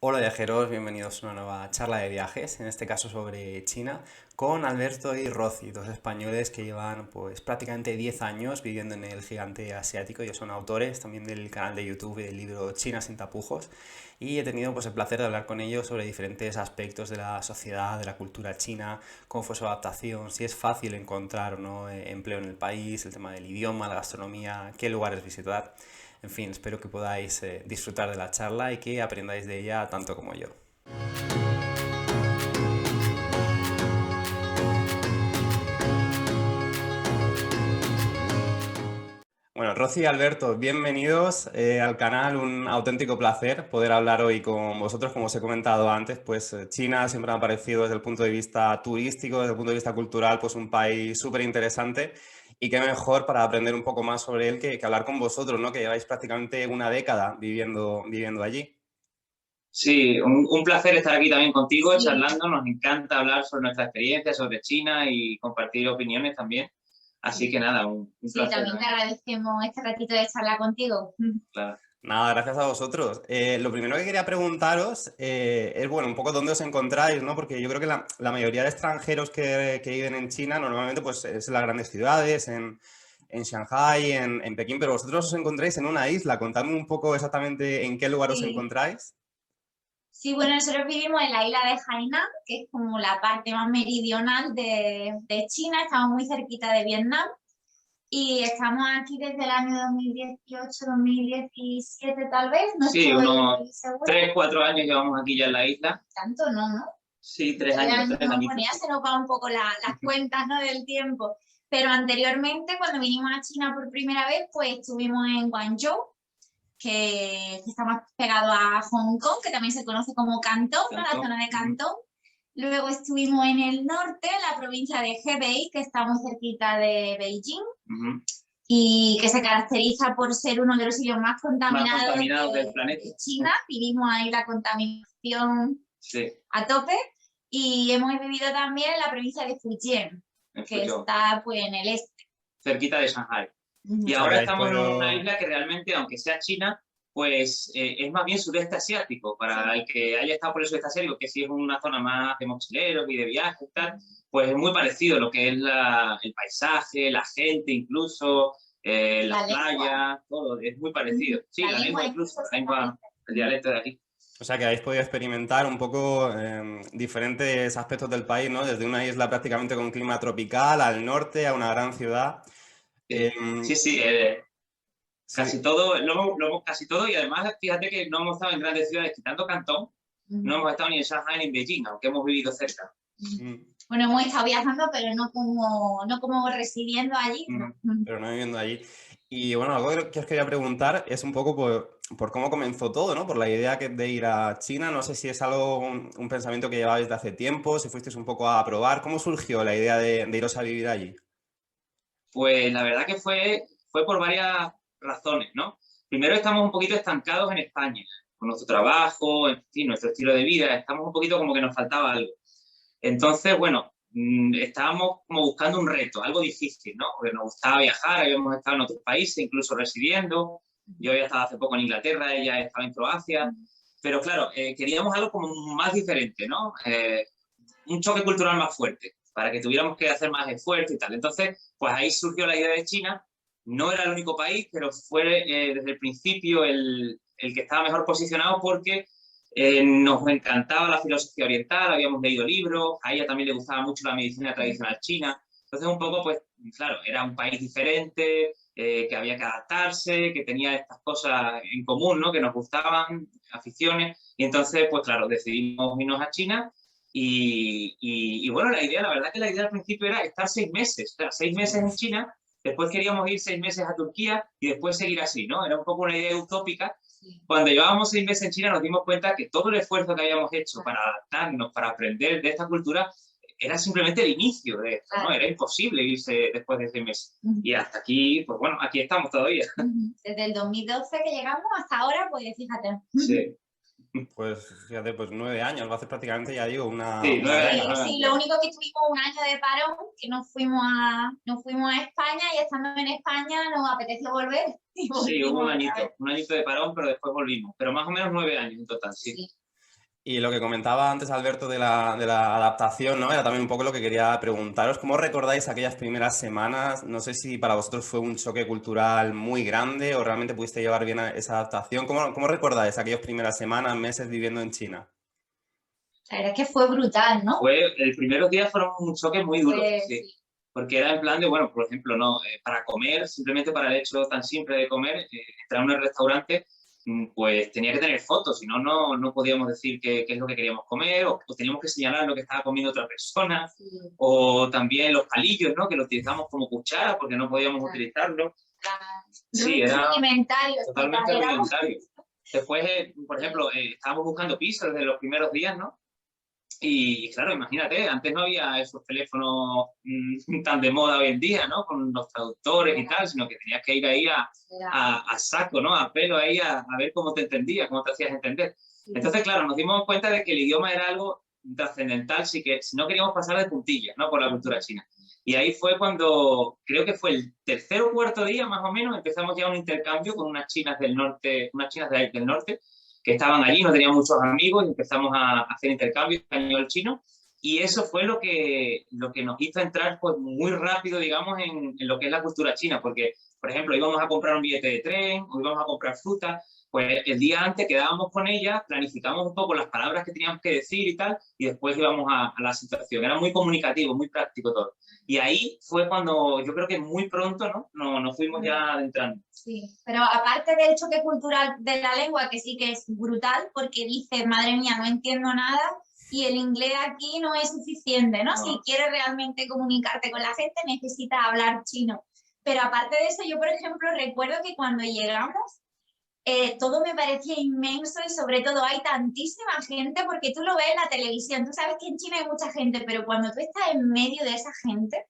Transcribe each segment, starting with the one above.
Hola viajeros, bienvenidos a una nueva charla de viajes, en este caso sobre China, con Alberto y Rosy, dos españoles que llevan pues prácticamente 10 años viviendo en el gigante asiático. Ellos son autores también del canal de YouTube y del libro China sin tapujos y he tenido pues el placer de hablar con ellos sobre diferentes aspectos de la sociedad, de la cultura china, cómo fue su adaptación, si es fácil encontrar o no empleo en el país, el tema del idioma, la gastronomía, qué lugares visitar. En fin, espero que podáis disfrutar de la charla y que aprendáis de ella tanto como yo. Bueno, Rosy y Alberto, bienvenidos al canal. Un auténtico placer poder hablar hoy con vosotros. Como os he comentado antes, pues China siempre me ha parecido desde el punto de vista turístico, desde el punto de vista cultural, pues un país súper interesante. Y qué mejor para aprender un poco más sobre él que hablar con vosotros, ¿no? Que lleváis prácticamente una década viviendo allí. Sí, un placer estar aquí también contigo, charlando. Nos encanta hablar sobre nuestra experiencia, sobre China y compartir opiniones también. Así que nada, un Sí, placer, también ¿no? te agradecemos este ratito de charla contigo. Claro. Nada, gracias a vosotros. Lo primero que quería preguntaros es, bueno, un poco dónde os encontráis, ¿no? Porque yo creo que la mayoría de extranjeros que viven en China normalmente pues es en las grandes ciudades, en Shanghai, en Pekín, pero vosotros os encontráis en una isla. Contadme un poco exactamente en qué lugar os Sí. encontráis. Sí, bueno, nosotros vivimos en la isla de Hainan, que es como la parte más meridional de China, estamos muy cerquita de Vietnam y estamos aquí desde el año 2018, 2017 tal vez, no Sí, unos estoy segura. 3, 4 años llevamos aquí ya en la isla. Tanto no, ¿no? Sí, 3 años, tres Bueno, añitos. ya se nos va un poco las cuentas, ¿no? Del tiempo. Pero anteriormente, cuando vinimos a China por primera vez, pues estuvimos en Guangzhou, que está más pegado a Hong Kong, que también se conoce como Cantón, ¿no? La Tanto. zona de Cantón. Luego estuvimos en el norte, en la provincia de Hebei, que está muy cerquita de Beijing Ujú. y que se caracteriza por ser uno de los sitios más Más contaminados contaminados del planeta. de China. Vivimos ahí la contaminación Sí, a tope y hemos vivido también en la provincia de Fujian, en que Fuyou, está pues en el este. cerquita de Shanghai. O Y sea, que ahora habéis estamos en una podido... isla que realmente, aunque sea China, pues es más bien sudeste asiático. Para el que haya estado por el sudeste asiático, que sí es una zona más de mochileros y de viajes y tal, pues es muy parecido lo que es el paisaje, la gente incluso, las La lengua. playas, todo, es muy parecido. Sí, La la lengua lengua incluso incluso, la se lengua, parece. el dialecto de aquí. O sea, que habéis podido experimentar un poco diferentes aspectos del país, ¿no? Desde una isla prácticamente con clima tropical al norte, a una gran ciudad. Sí, Em, sí, sí, sí. casi todo, casi todo, y además fíjate que no hemos estado en grandes ciudades, quitando Cantón, no hemos estado ni en Shanghai ni en Beijing, aunque hemos vivido cerca. Mm. Bueno, hemos estado viajando, pero no como residiendo allí, no. Pero no viviendo allí. Y bueno, algo que os quería preguntar es un poco por cómo comenzó todo, ¿no? Por la idea de ir a China. No sé si es algo, un pensamiento que llevabais de hace tiempo, si fuisteis un poco a probar. ¿Cómo surgió la idea de iros a vivir allí? Pues la verdad que fue por varias razones, ¿no? Primero, estamos un poquito estancados en España, con nuestro trabajo, en fin, nuestro estilo de vida, estamos un poquito como que nos faltaba algo. Entonces, bueno, estábamos como buscando un reto, algo difícil, ¿no? Porque nos gustaba viajar, habíamos estado en otros países, incluso residiendo. Yo había estado hace poco en Inglaterra, ella estaba en Croacia. Pero claro, queríamos algo como más diferente, ¿no? Un choque cultural más fuerte, para que tuviéramos que hacer más esfuerzo y tal. Entonces, pues ahí surgió la idea de China. No era el único país, pero fue desde el principio el que estaba mejor posicionado porque nos encantaba la filosofía oriental, habíamos leído libros, a ella también le gustaba mucho la medicina tradicional china. Entonces, un poco, pues, claro, era un país diferente, que había que adaptarse, que tenía estas cosas en común, ¿no? Que nos gustaban, aficiones. Y entonces, pues, claro, decidimos irnos a China y bueno, la verdad que la idea al principio era estar 6 meses, o sea, 6 meses en China, después queríamos ir 6 meses a Turquía y después seguir así, ¿no? Era un poco una idea utópica. Cuando llevábamos 6 meses en China nos dimos cuenta que todo el esfuerzo que habíamos hecho para adaptarnos, para aprender de esta cultura, era simplemente el inicio de esto, ¿no? Era imposible irse después de 6 meses. Y hasta aquí, pues bueno, aquí estamos todavía. Desde el 2012 que llegamos hasta ahora, pues fíjate. Sí, Pues fíjate, pues 9 años, va a hacer prácticamente, ya digo, sí, una 9 años, década. 9 Sí, años. lo único que tuvimos un año de parón, que nos fuimos a España y estando en España nos apeteció volver y Sí, hubo volvimos otra vez. un añito de parón, pero después volvimos. Pero más o menos 9 años en total, sí. Sí. Y lo que comentaba antes Alberto de la adaptación, ¿no? Era también un poco lo que quería preguntaros. ¿Cómo recordáis aquellas primeras semanas? No sé si para vosotros fue un choque cultural muy grande o realmente pudiste llevar bien esa adaptación. ¿Cómo recordáis aquellas primeras semanas, meses viviendo en China? La verdad es que fue brutal, ¿no? El primeros días fueron un choque muy duro, sí. Sí. Porque era en plan de, bueno, por ejemplo, no, para comer, simplemente para el hecho tan simple de comer, entrar a un restaurante, pues tenía que tener fotos, si no, no podíamos decir qué es lo que queríamos comer, o teníamos que señalar lo que estaba comiendo otra persona, Sí. o también los palillos, ¿no? Que los utilizamos como cuchara porque no podíamos utilizarlos. Sí, era Rudimentarios, totalmente total, rudimentario. Después, por ejemplo, estábamos buscando pisos desde los primeros días, ¿no? Y claro, imagínate, antes no había esos teléfonos tan de moda hoy en día, ¿no? Con los traductores y tal, sino que tenías que ir ahí a saco, ¿no? A pelo ahí a ver cómo te entendías, cómo te hacías entender. Entonces, claro, nos dimos cuenta de que el idioma era algo trascendental, sí que si no queríamos pasar de puntillas, ¿no? Por la cultura china. Y ahí fue cuando, creo que fue el tercer o cuarto día más o menos, empezamos ya un intercambio con unas chinas del norte, del norte, que estaban allí, no tenían muchos amigos y empezamos a hacer intercambio español-chino. Y eso fue lo que nos hizo entrar pues, muy rápido, digamos, en lo que es la cultura china, porque, por ejemplo, íbamos a comprar un billete de tren o íbamos a comprar fruta, pues el día antes quedábamos con ella, planificamos un poco las palabras que teníamos que decir y tal, y después íbamos a la situación. Era muy comunicativo, muy práctico todo. Y ahí fue cuando yo creo que muy pronto, ¿no? Nos fuimos ya adentrando. Sí, pero aparte del choque cultural de la lengua, que sí que es brutal, porque dices, madre mía, no entiendo nada, y el inglés aquí no es suficiente, ¿no? Si quieres realmente comunicarte con la gente, necesitas hablar chino. Pero aparte de eso, yo, por ejemplo, recuerdo que cuando llegamos, todo me parecía inmenso y sobre todo hay tantísima gente, porque tú lo ves en la televisión, tú sabes que en China hay mucha gente, pero cuando tú estás en medio de esa gente,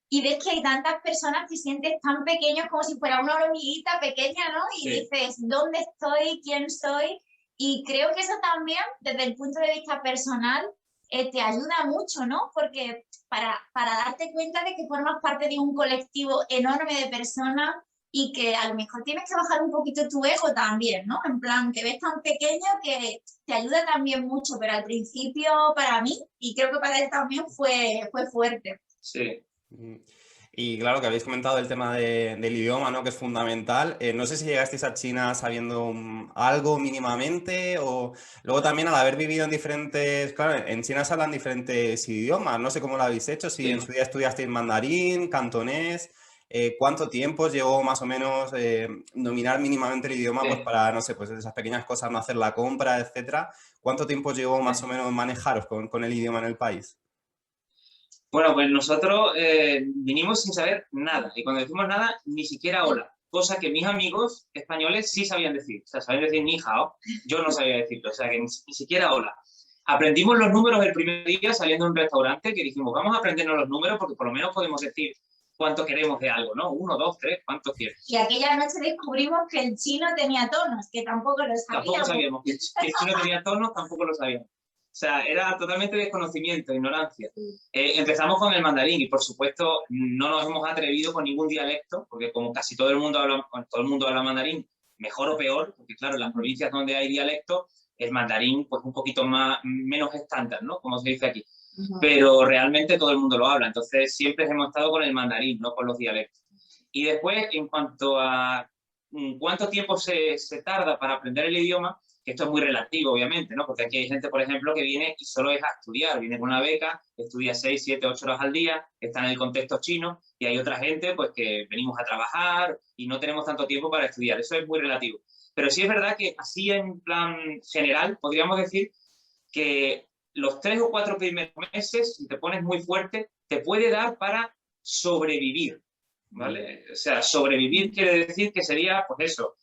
y ves que hay tantas personas que sientes tan pequeños como si fuera una hormiguita pequeña, ¿no? Y Sí. dices, ¿dónde estoy? ¿Quién soy? Y creo que eso también, desde el punto de vista personal, te ayuda mucho, ¿no? Porque para darte cuenta de que formas parte de un colectivo enorme de personas y que a lo mejor tienes que bajar un poquito tu ego también, ¿no? En plan, que ves tan pequeño que te ayuda también mucho, pero al principio para mí, y creo que para él también fue fuerte. Sí. Y claro, que habéis comentado el tema del idioma, ¿no? Que es fundamental. No sé si llegasteis a China sabiendo algo mínimamente o luego también al haber vivido en diferentes... Claro, en China se hablan diferentes idiomas. No sé cómo lo habéis hecho, si Sí. en su día estudiasteis mandarín, cantonés. ¿Cuánto tiempo os llevó más o menos dominar mínimamente el idioma Sí. pues para, no sé, pues esas pequeñas cosas, no hacer la compra, etcétera? ¿Cuánto tiempo os llevó más o menos manejaros con el idioma en el país? Bueno, pues nosotros vinimos sin saber nada. Y cuando decimos nada, ni siquiera hola. Cosa que mis amigos españoles sí sabían decir. O sea, sabían decir ni hao. Yo no sabía decirlo. O sea, que ni siquiera hola. Aprendimos los números el primer día saliendo de un restaurante que dijimos, vamos a aprendernos los números porque por lo menos podemos decir cuánto queremos de algo, ¿no? 1, 2, 3, ¿cuánto quieres? Y aquella noche descubrimos que el chino tenía tonos, que tampoco lo sabíamos. Tampoco sabíamos. Que el chino tenía tonos, tampoco lo sabíamos. O sea, era totalmente desconocimiento, ignorancia. Empezamos con el mandarín y, por supuesto, no nos hemos atrevido con ningún dialecto, porque como casi todo el mundo habla mandarín, mejor o peor, porque claro, en las provincias donde hay dialecto, el mandarín pues un poquito menos estándar, ¿no? Como se dice aquí. Pero realmente todo el mundo lo habla, entonces siempre hemos estado con el mandarín, no con los dialectos. Y después, en cuanto a cuánto tiempo se tarda para aprender el idioma, que esto es muy relativo, obviamente, ¿no? Porque aquí hay gente, por ejemplo, que viene y solo es a estudiar, viene con una beca, estudia 6, 7, 8 horas al día, está en el contexto chino, y hay otra gente, pues, que venimos a trabajar y no tenemos tanto tiempo para estudiar. Eso es muy relativo. Pero sí es verdad que así en plan general podríamos decir que los 3 o 4 primeros meses, si te pones muy fuerte, te puede dar para sobrevivir, ¿vale? O sea, sobrevivir quiere decir que sería, pues eso,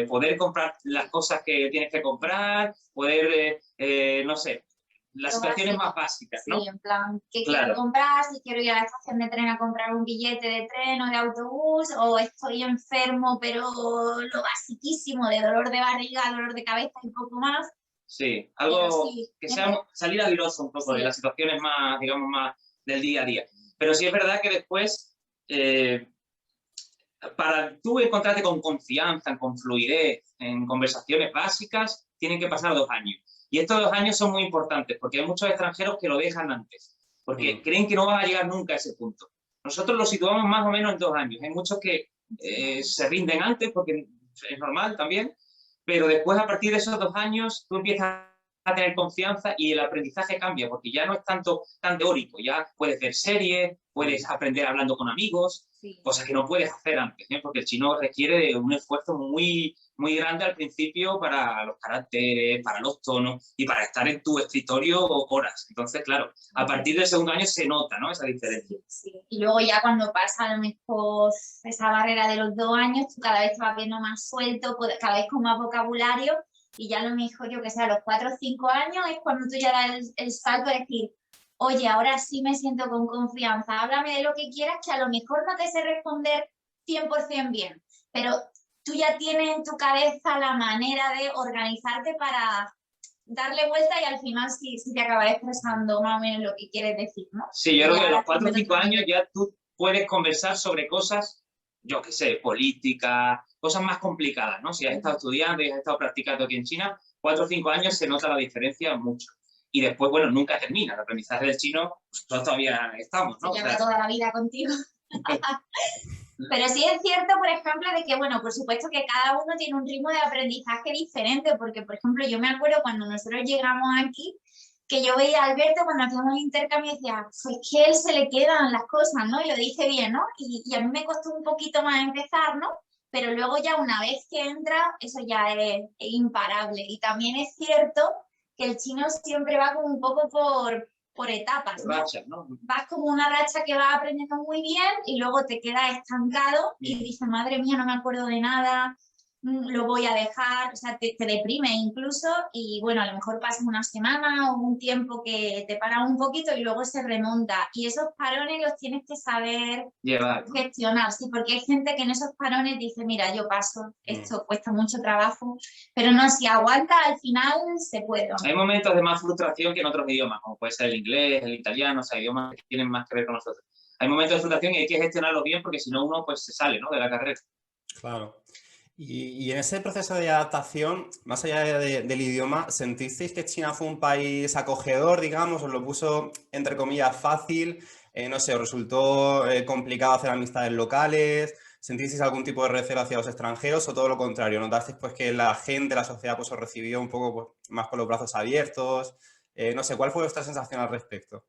poder comprar las cosas que tienes que comprar, poder, no sé, las situaciones más básicas, ¿no? Sí, en plan, ¿qué Claro. quiero comprar? Si quiero ir a la estación de tren a comprar un billete de tren o de autobús, o estoy enfermo, pero lo basiquísimo de dolor de barriga, dolor de cabeza y poco más. Sí, algo sí, que sea salir airoso un poco de las situaciones más, digamos, más del día a día. Pero sí es verdad que después, para tú encontrarte con confianza, con fluidez, en conversaciones básicas, tienen que pasar 2 años. Y estos 2 años son muy importantes porque hay muchos extranjeros que lo dejan antes, porque creen que no van a llegar nunca a ese punto. Nosotros lo situamos más o menos en 2 años. Hay muchos que se rinden antes porque es normal también, pero después a partir de esos 2 años tú empiezas a tener confianza y el aprendizaje cambia, porque ya no es tanto tan teórico, ya puedes ver series, puedes aprender hablando con amigos, cosas que no puedes hacer antes, ¿eh? Porque el chino requiere de un esfuerzo muy, muy grande al principio para los caracteres, para los tonos y para estar en tu escritorio horas. Entonces, claro, a partir del segundo año se nota, ¿no?, esa diferencia. Sí. Y luego ya cuando pasa a lo mejor esa barrera de los 2 años, tú cada vez te vas viendo más suelto, cada vez con más vocabulario, y ya a lo mejor, yo que sé, a los 4 o 5 años es cuando tú ya das el salto de decir, oye, ahora sí me siento con confianza, háblame de lo que quieras, que a lo mejor no te sé responder 100% bien, pero tú ya tienes en tu cabeza la manera de organizarte para darle vuelta y al final sí te acabas expresando más o menos lo que quieres decir, ¿no? Sí, yo creo que a los 4 o 5 años ya tú puedes conversar sobre cosas, yo qué sé, política, cosas más complicadas, ¿no? Si has estado estudiando y has estado practicando aquí en China, 4 o 5 años se nota la diferencia mucho. Y después, bueno, nunca termina. El aprendizaje del chino, nosotros todavía estamos, ¿no? Se lleva toda la vida contigo. Pero sí es cierto, por ejemplo, de que, bueno, por supuesto que cada uno tiene un ritmo de aprendizaje diferente, porque, por ejemplo, yo me acuerdo cuando nosotros llegamos aquí, que yo veía a Alberto cuando hacíamos el intercambio y decía, pues que a él se le quedan las cosas, ¿no? Y lo dice bien, ¿no? Y a mí me costó un poquito más empezar, ¿no? Pero luego ya una vez que entra, eso ya es imparable. Y también es cierto que el chino siempre va como un poco por etapas, ¿no? Rachas, ¿no? Vas como una racha que vas aprendiendo muy bien y luego te quedas estancado y dices, madre mía, no me acuerdo de nada, lo voy a dejar, o sea, te deprime incluso y bueno, a lo mejor pasas una semana o un tiempo que te para un poquito y luego se remonta y esos parones los tienes que saber llevar, ¿no?, gestionar, sí, porque hay gente que en esos parones dice, mira, yo paso, esto cuesta mucho trabajo, pero no, si aguanta al final se puede. Hay momentos de más frustración que en otros idiomas, como puede ser el inglés, el italiano, o sea, idiomas que tienen más que ver con nosotros. Hay momentos de frustración y hay que gestionarlos bien porque si no uno pues se sale, ¿no?, de la carrera. Claro. Y en ese proceso de adaptación, más allá del idioma, ¿sentisteis que China fue un país acogedor, digamos, os lo puso, entre comillas, fácil? No sé, ¿os resultó complicado hacer amistades locales? ¿Sentisteis algún tipo de recelo hacia los extranjeros o todo lo contrario? ¿Notasteis pues que la gente, la sociedad, pues os recibió un poco pues, más con los brazos abiertos? No sé, ¿cuál fue vuestra sensación al respecto?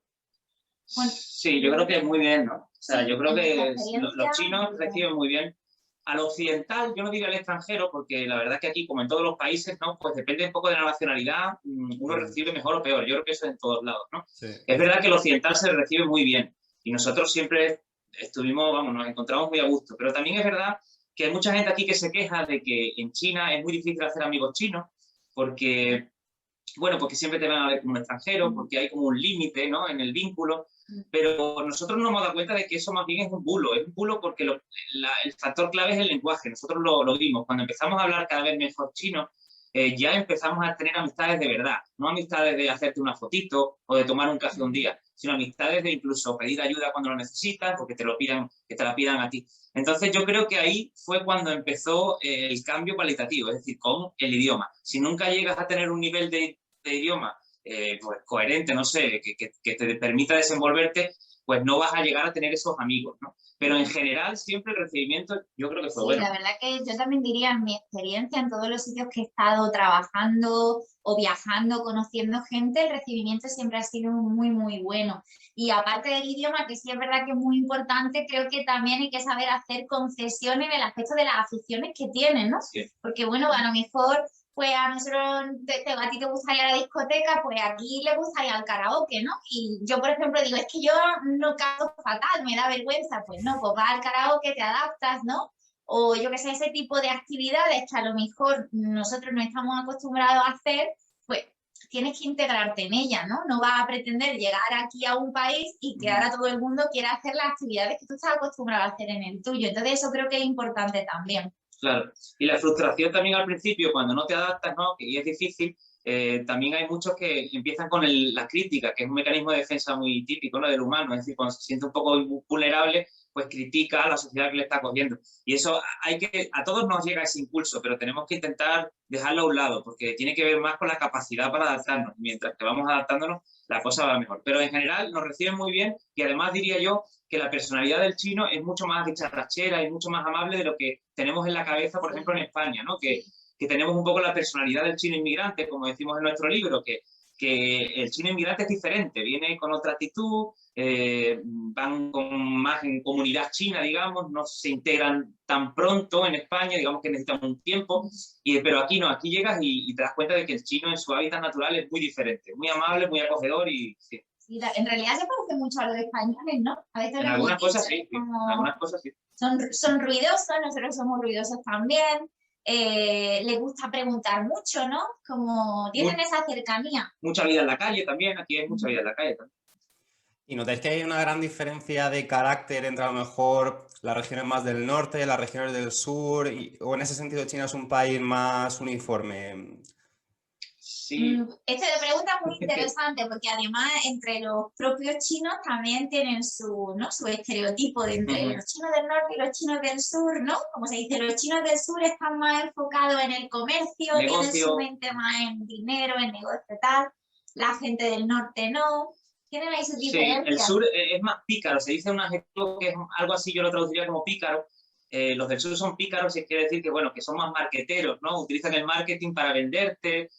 Sí, yo creo que muy bien, ¿no? O sea, yo creo que los chinos reciben muy bien. Al occidental, yo no diría al extranjero, porque la verdad que aquí, como en todos los países, ¿no?, pues depende un poco de la nacionalidad, uno recibe mejor o peor. Yo creo que eso es en todos lados, ¿no? Sí. Es verdad que el occidental se recibe muy bien y nosotros siempre estuvimos, vamos, nos encontramos muy a gusto, pero también es verdad que hay mucha gente aquí que se queja de que en China es muy difícil hacer amigos chinos porque, bueno, porque siempre te van a ver como un extranjero, porque hay como un límite, ¿no?, en el vínculo. Pero nosotros nos hemos dado cuenta de que eso más bien es un bulo porque el factor clave es el lenguaje. Nosotros lo vimos. Cuando empezamos a hablar cada vez mejor chino, ya empezamos a tener amistades de verdad. No amistades de hacerte una fotito o de tomar un café un día, sino amistades de incluso pedir ayuda cuando lo necesitas o que te la pidan a ti. Entonces yo creo que ahí fue cuando empezó el cambio cualitativo, es decir, con el idioma. Si nunca llegas a tener un nivel de idioma pues coherente, no sé, que te permita desenvolverte, pues no vas a llegar a tener esos amigos, ¿no? Pero en general siempre el recibimiento yo creo que fue bueno. La verdad que yo también diría, en mi experiencia, en todos los sitios que he estado trabajando o viajando, conociendo gente, el recibimiento siempre ha sido muy, muy bueno. Y aparte del idioma, que sí es verdad que es muy importante, creo que también hay que saber hacer concesiones en el aspecto de las aficiones que tienen, ¿no? Sí. Porque bueno, a lo mejor pues a nosotros, a ti te gusta ir a la discoteca, pues aquí le gusta ir al karaoke, ¿no? Y yo, por ejemplo, digo, es que yo no canto fatal, me da vergüenza. Pues no, pues vas al karaoke, te adaptas, ¿no? O yo qué sé, ese tipo de actividades que a lo mejor nosotros no estamos acostumbrados a hacer, pues tienes que integrarte en ella, ¿no? No vas a pretender llegar aquí a un país y que ahora todo el mundo quiera hacer las actividades que tú estás acostumbrado a hacer en el tuyo. Entonces eso creo que es importante también. Claro, y la frustración también al principio, cuando no te adaptas, ¿no?, que es difícil, también hay muchos que empiezan con la crítica, que es un mecanismo de defensa muy típico, ¿no?, del humano, es decir, cuando se siente un poco vulnerable, pues critica a la sociedad que le está cogiendo. Y eso a todos nos llega ese impulso, pero tenemos que intentar dejarlo a un lado, porque tiene que ver más con la capacidad para adaptarnos. Mientras que vamos adaptándonos, la cosa va mejor. Pero en general nos reciben muy bien y además diría yo que la personalidad del chino es mucho más dicharachera y mucho más amable de lo que tenemos en la cabeza, por ejemplo, en España, ¿no? Que tenemos un poco la personalidad del chino inmigrante, como decimos en nuestro libro, que el chino inmigrante es diferente, viene con otra actitud, van más en comunidad china, digamos, no se integran tan pronto en España, digamos que necesitan un tiempo, pero aquí no, aquí llegas y te das cuenta de que el chino en su hábitat natural es muy diferente, muy amable, muy acogedor y sí. Sí, en realidad se parece mucho a los españoles, ¿no? A veces En algunas cosas sí, en algunas cosas sí. Son ruidosos, nosotros somos ruidosos también. Les gusta preguntar mucho, ¿no? Como tienen esa cercanía. Mucha vida en la calle también, aquí hay mucha vida en la calle también. ¿Y notáis que hay una gran diferencia de carácter entre a lo mejor las regiones más del norte, las regiones del sur, o en ese sentido China es un país más uniforme? Sí. Esta pregunta es muy interesante porque además entre los propios chinos también tienen su estereotipo de entre los chinos del norte y los chinos del sur, ¿no? Como se dice, los chinos del sur están más enfocados en el comercio, tienen su mente más en dinero, en negocio, tal. La gente del norte no. Tienen ahí sus diferencias. Sí, el sur es más pícaro, se dice un adjetivo que es algo así, yo lo traduciría como pícaro. Los del sur son pícaros y quiere decir que, bueno, que son más marqueteros, ¿no? Utilizan el marketing para venderte.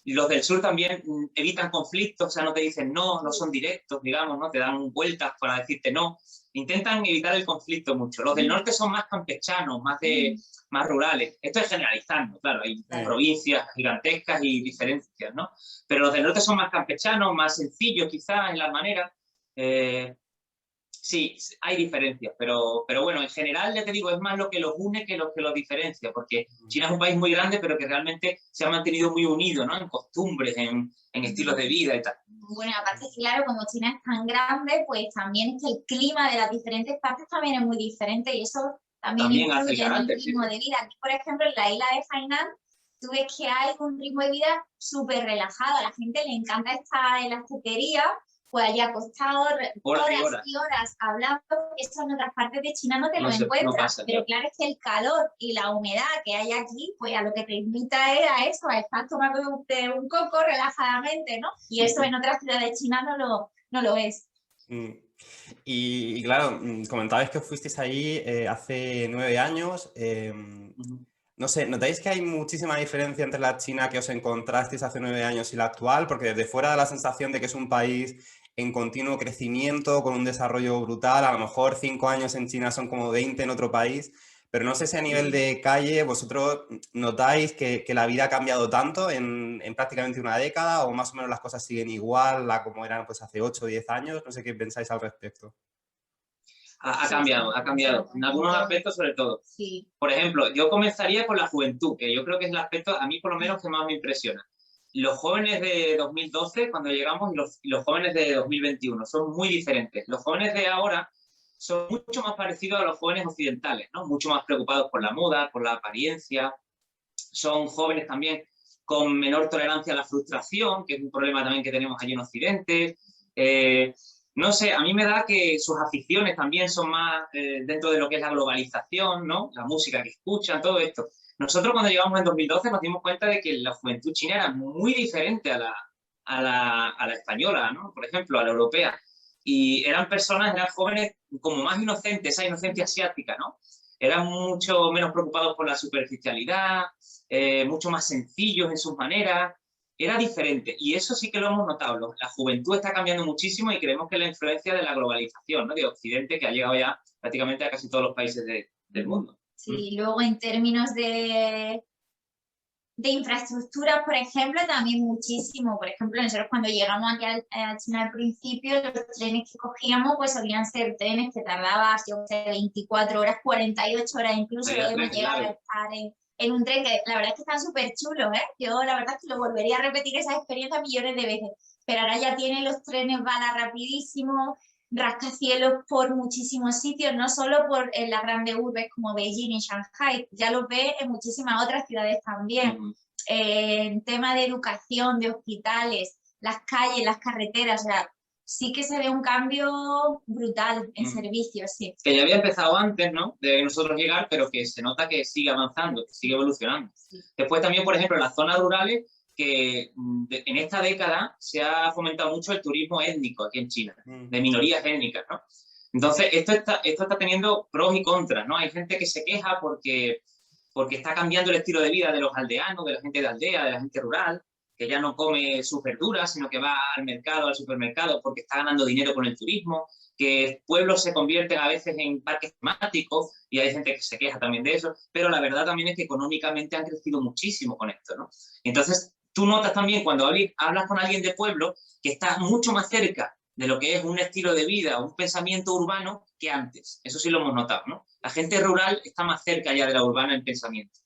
Los del sur también evitan conflictos, o sea, no te dicen no son directos, digamos, ¿no? Te dan vueltas para decirte no. Intentan evitar el conflicto mucho. Los del norte son más campechanos, más rurales. Esto es generalizando, claro, hay provincias gigantescas y diferencias, ¿no? Pero los del norte son más campechanos, más sencillos quizás en la manera. Sí, hay diferencias, pero bueno, en general, ya te digo, es más lo que los une que lo que los diferencia, porque China es un país muy grande, pero que realmente se ha mantenido muy unido, ¿no? En costumbres, en estilos de vida y tal. Bueno, aparte, claro, como China es tan grande, pues también es que el clima de las diferentes partes también es muy diferente y eso también influye en el ritmo de vida. Aquí, por ejemplo, en la isla de Hainan, tú ves que hay un ritmo de vida súper relajado, a la gente le encanta estar en la cafetería, pues allá acostado horas y horas hablando, eso en otras partes de China no te lo encuentras, pero claro es que el calor y la humedad que hay aquí, pues a lo que te invita es a eso, a estar tomando un coco relajadamente, ¿no? Y eso en otras ciudades de China no lo es. Y claro, comentabais que fuisteis ahí hace 9 años. No sé, ¿notáis que hay muchísima diferencia entre la China que os encontrasteis hace 9 años y la actual? Porque desde fuera da la sensación de que es un país en continuo crecimiento, con un desarrollo brutal. A lo mejor 5 años en China son como 20 en otro país. Pero no sé si a nivel de calle vosotros notáis que la vida ha cambiado tanto en prácticamente una década o más o menos las cosas siguen igual a como eran pues hace 8 o 10 años. No sé qué pensáis al respecto. Ha cambiado en algunos aspectos sobre todo. Sí. Por ejemplo, yo comenzaría con la juventud, que yo creo que es el aspecto a mí por lo menos que más me impresiona. Los jóvenes de 2012, cuando llegamos, y los jóvenes de 2021 son muy diferentes. Los jóvenes de ahora son mucho más parecidos a los jóvenes occidentales, ¿no? Mucho más preocupados por la moda, por la apariencia. Son jóvenes también con menor tolerancia a la frustración, que es un problema también que tenemos allí en Occidente. No sé, a mí me da que sus aficiones también son más dentro de lo que es la globalización, ¿no? La música que escuchan, todo esto. Nosotros cuando llegamos en 2012 nos dimos cuenta de que la juventud china era muy diferente a la española, ¿no? Por ejemplo, a la europea. Y eran jóvenes como más inocentes, esa inocencia asiática, ¿no? Eran mucho menos preocupados por la superficialidad, mucho más sencillos en sus maneras. Era diferente y eso sí que lo hemos notado. La juventud está cambiando muchísimo y creemos que es la influencia de la globalización, ¿no? De Occidente, que ha llegado ya prácticamente a casi todos los países del mundo. Sí, luego en términos de infraestructura, por ejemplo, también muchísimo. Por ejemplo, nosotros cuando llegamos aquí a China al principio, los trenes que cogíamos pues solían ser trenes que tardabas, yo sé, 24 horas, 48 horas, incluso hemos llegado a estar en un tren que la verdad es que están súper chulos, ¿eh? Yo la verdad es que lo volvería a repetir esa experiencia millones de veces, pero ahora ya tienen los trenes bala rapidísimo, rascacielos por muchísimos sitios, no solo por las grandes urbes como Beijing y Shanghai, ya lo ves en muchísimas otras ciudades también. En tema de educación, de hospitales, las calles, las carreteras, o sea, sí que se ve un cambio brutal en Mm. servicios, sí. Que ya había empezado antes, ¿no? De nosotros llegar, pero que se nota que sigue avanzando, que sigue evolucionando. Sí. Después también, por ejemplo, en las zonas rurales, que en esta década se ha fomentado mucho el turismo étnico aquí en China, de minorías étnicas, ¿no? Entonces, esto está teniendo pros y contras, ¿no? Hay gente que se queja porque está cambiando el estilo de vida de los aldeanos, de la gente de aldea, de la gente rural, que ya no come sus verduras, sino que va al mercado, al supermercado, porque está ganando dinero con el turismo, que pueblos se convierten a veces en parques temáticos, y hay gente que se queja también de eso, pero la verdad también es que económicamente han crecido muchísimo con esto, ¿no? Entonces, tú notas también cuando hablas con alguien de pueblo que está mucho más cerca de lo que es un estilo de vida, un pensamiento urbano que antes. Eso sí lo hemos notado, ¿no? La gente rural está más cerca ya de la urbana en pensamiento.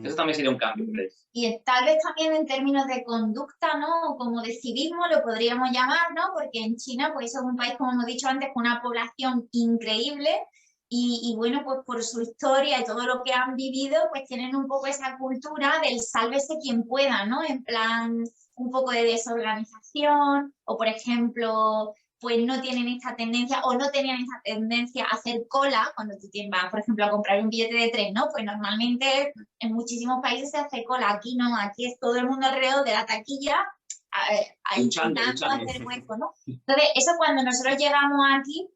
Eso también sería un cambio. Y tal vez también en términos de conducta, ¿no? O como de civismo lo podríamos llamar, ¿no? Porque en China, pues es un país, como hemos dicho antes, con una población increíble y bueno, pues por su historia y todo lo que han vivido, pues tienen un poco esa cultura del sálvese quien pueda, ¿no? En plan, un poco de desorganización o, por ejemplo, pues no tienen esta tendencia o no tenían esta tendencia a hacer cola cuando tú vas, por ejemplo, a comprar un billete de tren, ¿no? Pues normalmente en muchísimos países se hace cola, aquí no, aquí es todo el mundo alrededor de la taquilla intentando hacer hueco, ¿no? Entonces, eso cuando nosotros llegamos aquí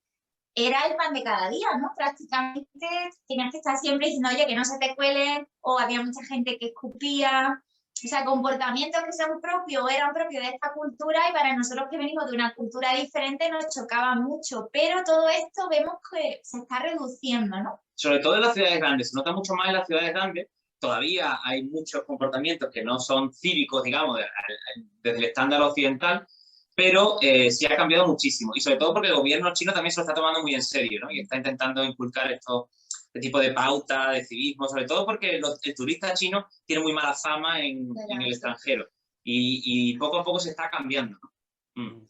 era el pan de cada día, ¿no? Prácticamente tenías que estar siempre diciendo, oye, que no se te cuelen, o había mucha gente que escupía, o sea, comportamientos que son propios, eran propios de esta cultura y para nosotros que venimos de una cultura diferente nos chocaba mucho, pero todo esto vemos que se está reduciendo, ¿no? Sobre todo en las ciudades grandes, se nota mucho más en las ciudades grandes, todavía hay muchos comportamientos que no son cívicos, digamos, desde el estándar occidental, pero sí ha cambiado muchísimo, y sobre todo porque el gobierno chino también se lo está tomando muy en serio, ¿no? Y está intentando inculcar este tipo de pauta, de civismo, sobre todo porque el turista chino tiene muy mala fama en el extranjero, y poco a poco se está cambiando, ¿no?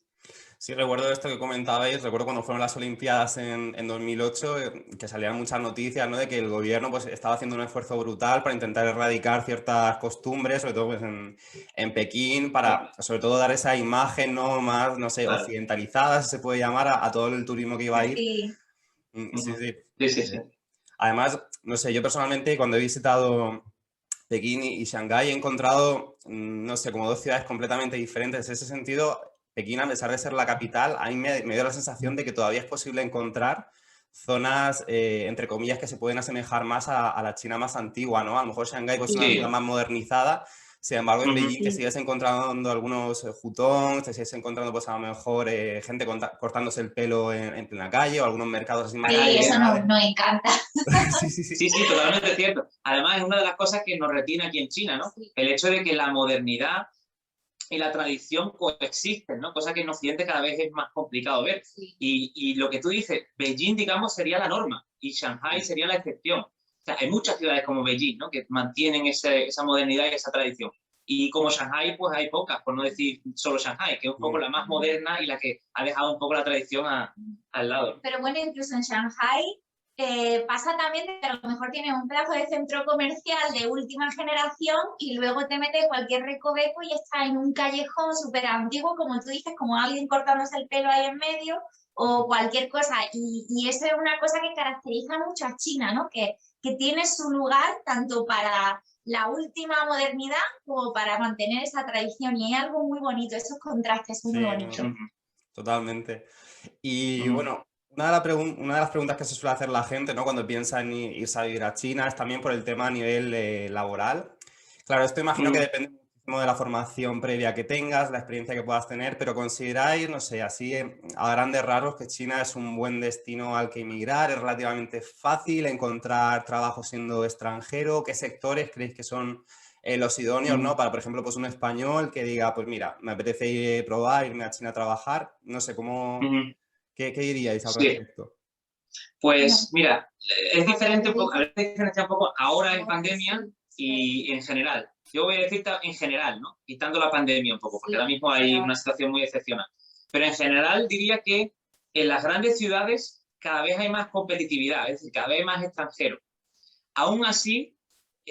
Sí, recuerdo esto que comentabais, recuerdo cuando fueron las Olimpiadas en 2008, que salían muchas noticias, ¿no? De que el gobierno pues, estaba haciendo un esfuerzo brutal para intentar erradicar ciertas costumbres, sobre todo pues, en Pekín, para sobre todo dar esa imagen, ¿no? Más, no sé, occidentalizada, si se puede llamar, a todo el turismo que iba a ir. Sí. Sí. Además, no sé, yo personalmente cuando he visitado Pekín y Shanghái he encontrado, no sé, como dos ciudades completamente diferentes. En ese sentido, Pekín, a pesar de ser la capital, a mí me dio la sensación de que todavía es posible encontrar zonas, entre comillas, que se pueden asemejar más a la China más antigua, ¿no? A lo mejor Shanghái pues, es una ciudad más modernizada, sin embargo en Beijing te sigues encontrando algunos hutongs, te sigues encontrando pues a lo mejor gente cortándose el pelo en plena calle o algunos mercados así más... Sí, eso nos encanta. Sí, totalmente cierto. Además es una de las cosas que nos retiene aquí en China, ¿no? El hecho de que la modernidad y la tradición coexisten, ¿no? Cosa que en Occidente cada vez es más complicado ver. Y lo que tú dices, Beijing, digamos, sería la norma y Shanghái sería la excepción. O sea, hay muchas ciudades como Beijing, ¿no? Que mantienen esa modernidad y esa tradición. Y como Shanghái, pues hay pocas, por no decir solo Shanghái, que es un poco la más moderna y la que ha dejado un poco la tradición al lado. Pero bueno, incluso en Shanghái pasa también que a lo mejor tienes un pedazo de centro comercial de última generación y luego te metes cualquier recoveco y estás en un callejón súper antiguo, como tú dices, como alguien cortándose el pelo ahí en medio o cualquier cosa. Y eso es una cosa que caracteriza mucho a China, ¿no? Que tiene su lugar tanto para la última modernidad como para mantener esa tradición. Y es algo muy bonito, esos contrastes son muy bonitos. Totalmente. Y bueno, una de las preguntas que se suele hacer la gente, ¿no? Cuando piensa en irse a vivir a China es también por el tema a nivel laboral. Claro, esto imagino que depende muchísimo de la formación previa que tengas, la experiencia que puedas tener, pero consideráis, no sé, así a grandes rasgos que China es un buen destino al que emigrar, es relativamente fácil encontrar trabajo siendo extranjero. ¿Qué sectores creéis que son los idóneos, ¿no? Para, por ejemplo, pues un español que diga, pues mira, me apetece probar, irme a China a trabajar, no sé, ¿cómo, qué diríais al respecto? Pues mira, es diferente, a veces diferencia un poco ahora en pandemia y en general. Yo voy a decir en general, ¿no? Quitando la pandemia un poco, porque ahora mismo hay una situación muy excepcional. Pero en general diría que en las grandes ciudades cada vez hay más competitividad, es decir, cada vez hay más extranjeros. Aún así,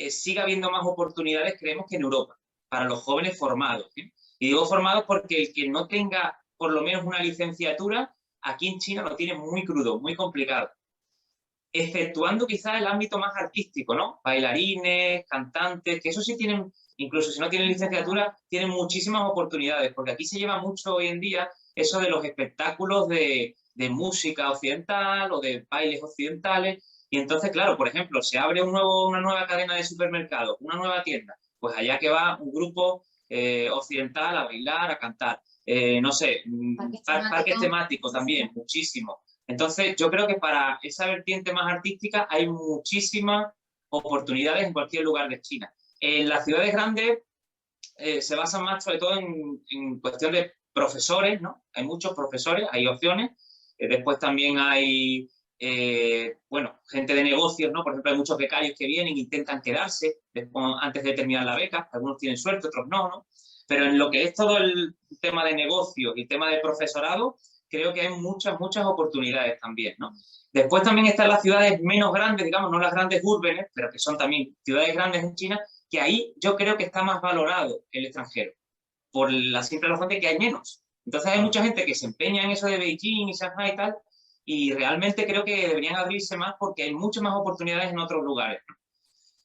sigue habiendo más oportunidades, creemos, que en Europa, para los jóvenes formados, ¿sí? Y digo formados porque el que no tenga por lo menos una licenciatura, aquí en China lo tienen muy crudo, muy complicado. Exceptuando quizás el ámbito más artístico, ¿no? Bailarines, cantantes, que eso sí tienen, incluso si no tienen licenciatura, tienen muchísimas oportunidades, porque aquí se lleva mucho hoy en día eso de los espectáculos de música occidental o de bailes occidentales, y entonces, claro, por ejemplo, se abre una nueva cadena de supermercados, una nueva tienda, pues allá que va un grupo occidental a bailar, a cantar. No sé, parques temáticos también, muchísimo. Entonces, yo creo que para esa vertiente más artística hay muchísimas oportunidades en cualquier lugar de China. En las ciudades grandes se basan más sobre todo en cuestión de profesores, ¿no? Hay muchos profesores, hay opciones. Después también hay, bueno, gente de negocios, ¿no? Por ejemplo, hay muchos becarios que vienen e intentan quedarse después, antes de terminar la beca. Algunos tienen suerte, otros no, ¿no? Pero en lo que es todo el tema de negocios y el tema de profesorado, creo que hay muchas oportunidades también, ¿no? Después también están las ciudades menos grandes, digamos, no las grandes urbes, pero que son también ciudades grandes en China, que ahí yo creo que está más valorado el extranjero, por la simple razón de que hay menos. Entonces hay mucha gente que se empeña en eso de Beijing y Shanghai y tal, y realmente creo que deberían abrirse más porque hay muchas más oportunidades en otros lugares.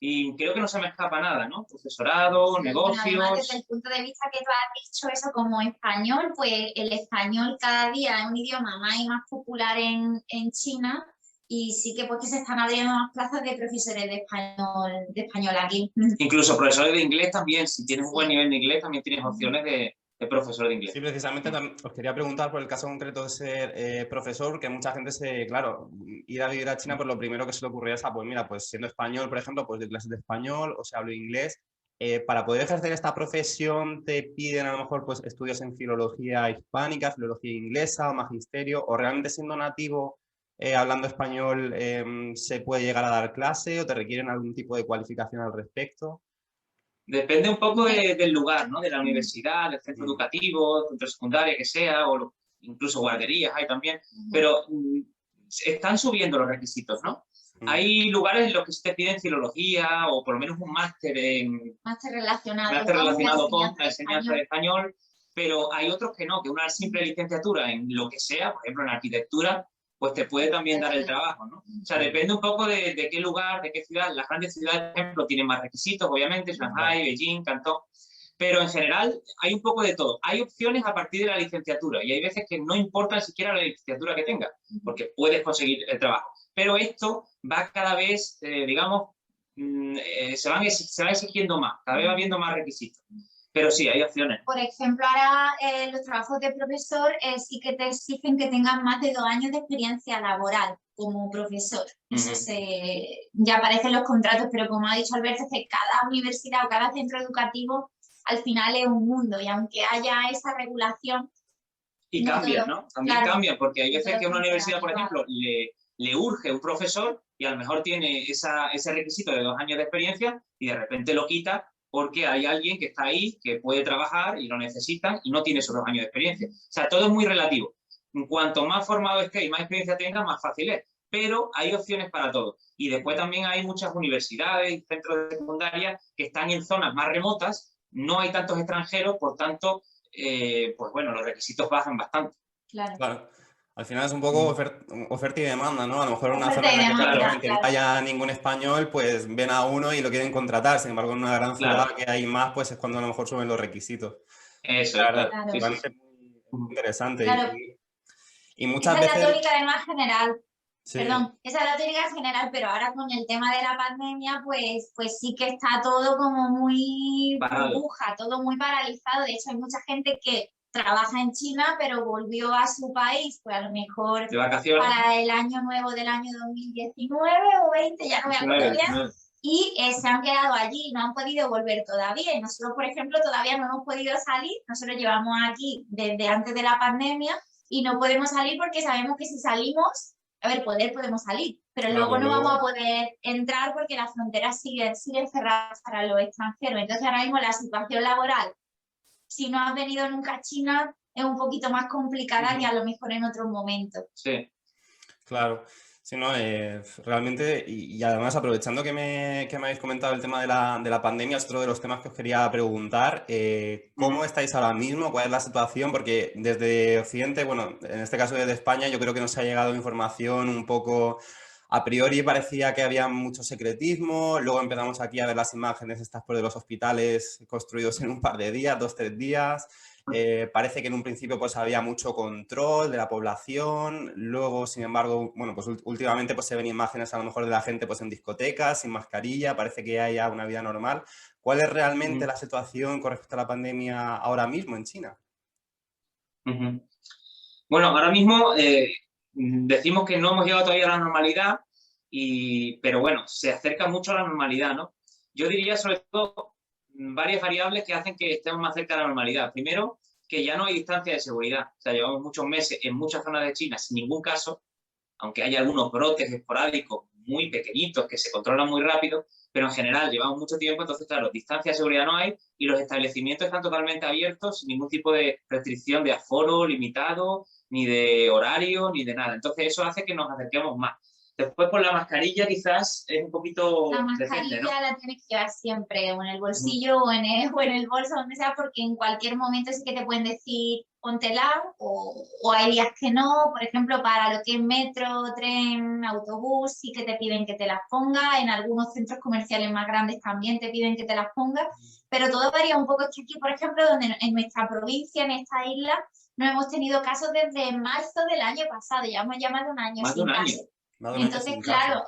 Y creo que no se me escapa nada, ¿no? Profesorado, sí, negocios... bueno, además, desde el punto de vista que tú has dicho eso como español, pues el español cada día es un idioma más y más popular en China, y sí que pues que se están abriendo más plazas de profesores de español aquí. Incluso profesores de inglés también, si tienes un buen nivel de inglés, también tienes opciones de profesor de inglés. Sí, precisamente os quería preguntar por el caso concreto de ser profesor, que mucha gente claro, ir a vivir a China, pues lo primero que se le ocurría es, pues mira, pues siendo español, por ejemplo, pues de clases de español, o sea, hablo inglés. Para poder ejercer esta profesión te piden a lo mejor pues estudios en filología hispánica, filología inglesa o magisterio, o realmente siendo nativo, hablando español, se puede llegar a dar clase o te requieren algún tipo de cualificación al respecto. Depende un poco del lugar, ¿no? De la universidad, del centro educativo, centro secundario que sea, o incluso guarderías hay también, pero están subiendo los requisitos, ¿no? Hay lugares en los que se te piden filología o por lo menos un máster relacionado con la enseñanza de español, pero hay otros que no, que una simple licenciatura en lo que sea, por ejemplo en arquitectura, pues te puede también dar el trabajo, ¿no? O sea, depende un poco de qué lugar, de qué ciudad. Las grandes ciudades, por ejemplo, tienen más requisitos, obviamente, Shanghai, Beijing, Cantón, pero en general hay un poco de todo. Hay opciones a partir de la licenciatura y hay veces que no importa ni siquiera la licenciatura que tengas, porque puedes conseguir el trabajo. Pero esto va cada vez, digamos, se va exigiendo más, cada vez va habiendo más requisitos. Pero sí, hay opciones. Por ejemplo, ahora los trabajos de profesor sí que te exigen que tengas más de 2 años de experiencia laboral como profesor. Eso ya aparece en los contratos, pero como ha dicho Alberto, es que cada universidad o cada centro educativo al final es un mundo, y aunque haya esa regulación... Y no cambia, ¿no? También claro, cambia, porque hay veces que a una universidad, por ejemplo, le urge un profesor y a lo mejor tiene ese requisito de 2 años de experiencia y de repente lo quita porque hay alguien que está ahí, que puede trabajar y lo necesitan y no tiene esos 2 años de experiencia. O sea, todo es muy relativo. En cuanto más formado esté y más experiencia tenga, más fácil es. Pero hay opciones para todo. Y después también hay muchas universidades y centros de secundaria que están en zonas más remotas, no hay tantos extranjeros, por tanto, pues bueno, los requisitos bajan bastante. Claro. Al final es un poco oferta y demanda, ¿no? A lo mejor en una zona en la que no haya ningún español, pues ven a uno y lo quieren contratar. Sin embargo, en una gran ciudad que hay más, pues es cuando a lo mejor suben los requisitos. Eso, claro. Muy interesante. Claro. Y muchas esa veces... es la tónica además general. Sí. Perdón, esa es la tónica general, pero ahora con el tema de la pandemia, pues sí que está todo como muy burbuja, todo muy paralizado. De hecho, hay mucha gente que trabaja en China, pero volvió a su país, pues a lo mejor de vacaciones, para el año nuevo del año 2019 o 20, ya no me acuerdo bien, y se han quedado allí, no han podido volver todavía. Y nosotros, por ejemplo, todavía no hemos podido salir. Nosotros llevamos aquí desde antes de la pandemia y no podemos salir porque sabemos que si salimos, a ver, podemos salir, pero luego no vamos a poder entrar porque las fronteras siguen cerradas para los extranjeros. Entonces ahora mismo la situación laboral, si no has venido nunca a China, es un poquito más complicada que a lo mejor en otros momentos. Sí. Claro. Sí, no, realmente, y además aprovechando que me habéis comentado el tema de la pandemia, es otro de los temas que os quería preguntar. ¿Cómo estáis ahora mismo? ¿Cuál es la situación? Porque desde Occidente, bueno, en este caso desde España, yo creo que nos ha llegado información un poco a priori, parecía que había mucho secretismo, luego empezamos aquí a ver las imágenes estas por de los hospitales construidos en un par de días, 2, 3 días. Parece que en un principio pues había mucho control de la población, luego sin embargo, bueno, pues últimamente pues se ven imágenes a lo mejor de la gente pues en discotecas, sin mascarilla, parece que haya una vida normal. ¿Cuál es realmente la situación con respecto a la pandemia ahora mismo en China? Bueno, ahora mismo decimos que no hemos llegado todavía a la normalidad, pero bueno, se acerca mucho a la normalidad, ¿no? Yo diría sobre todo varias variables que hacen que estemos más cerca de la normalidad. Primero, que ya no hay distancia de seguridad. O sea, llevamos muchos meses en muchas zonas de China sin ningún caso, aunque hay algunos brotes esporádicos muy pequeñitos que se controlan muy rápido, pero en general llevamos mucho tiempo, entonces, claro, distancia de seguridad no hay y los establecimientos están totalmente abiertos sin ningún tipo de restricción de aforo limitado, ni de horario, ni de nada. Entonces, eso hace que nos acerquemos más. Después, con la mascarilla quizás es un poquito... La depende, ¿no? mascarilla la tienes que llevar siempre, o en el bolsillo, o en el bolso, donde sea, porque en cualquier momento sí que te pueden decir póntela, o hay días que no. Por ejemplo, para lo que es metro, tren, autobús, sí que te piden que te las pongas. En algunos centros comerciales más grandes también te piden que te las pongas, pero todo varía un poco. Es que aquí, por ejemplo, donde en nuestra provincia, en esta isla, no hemos tenido casos desde marzo del año pasado, llevamos ya más de un año Más de sin un año. casos. Más de un año Entonces, sin claro, casos.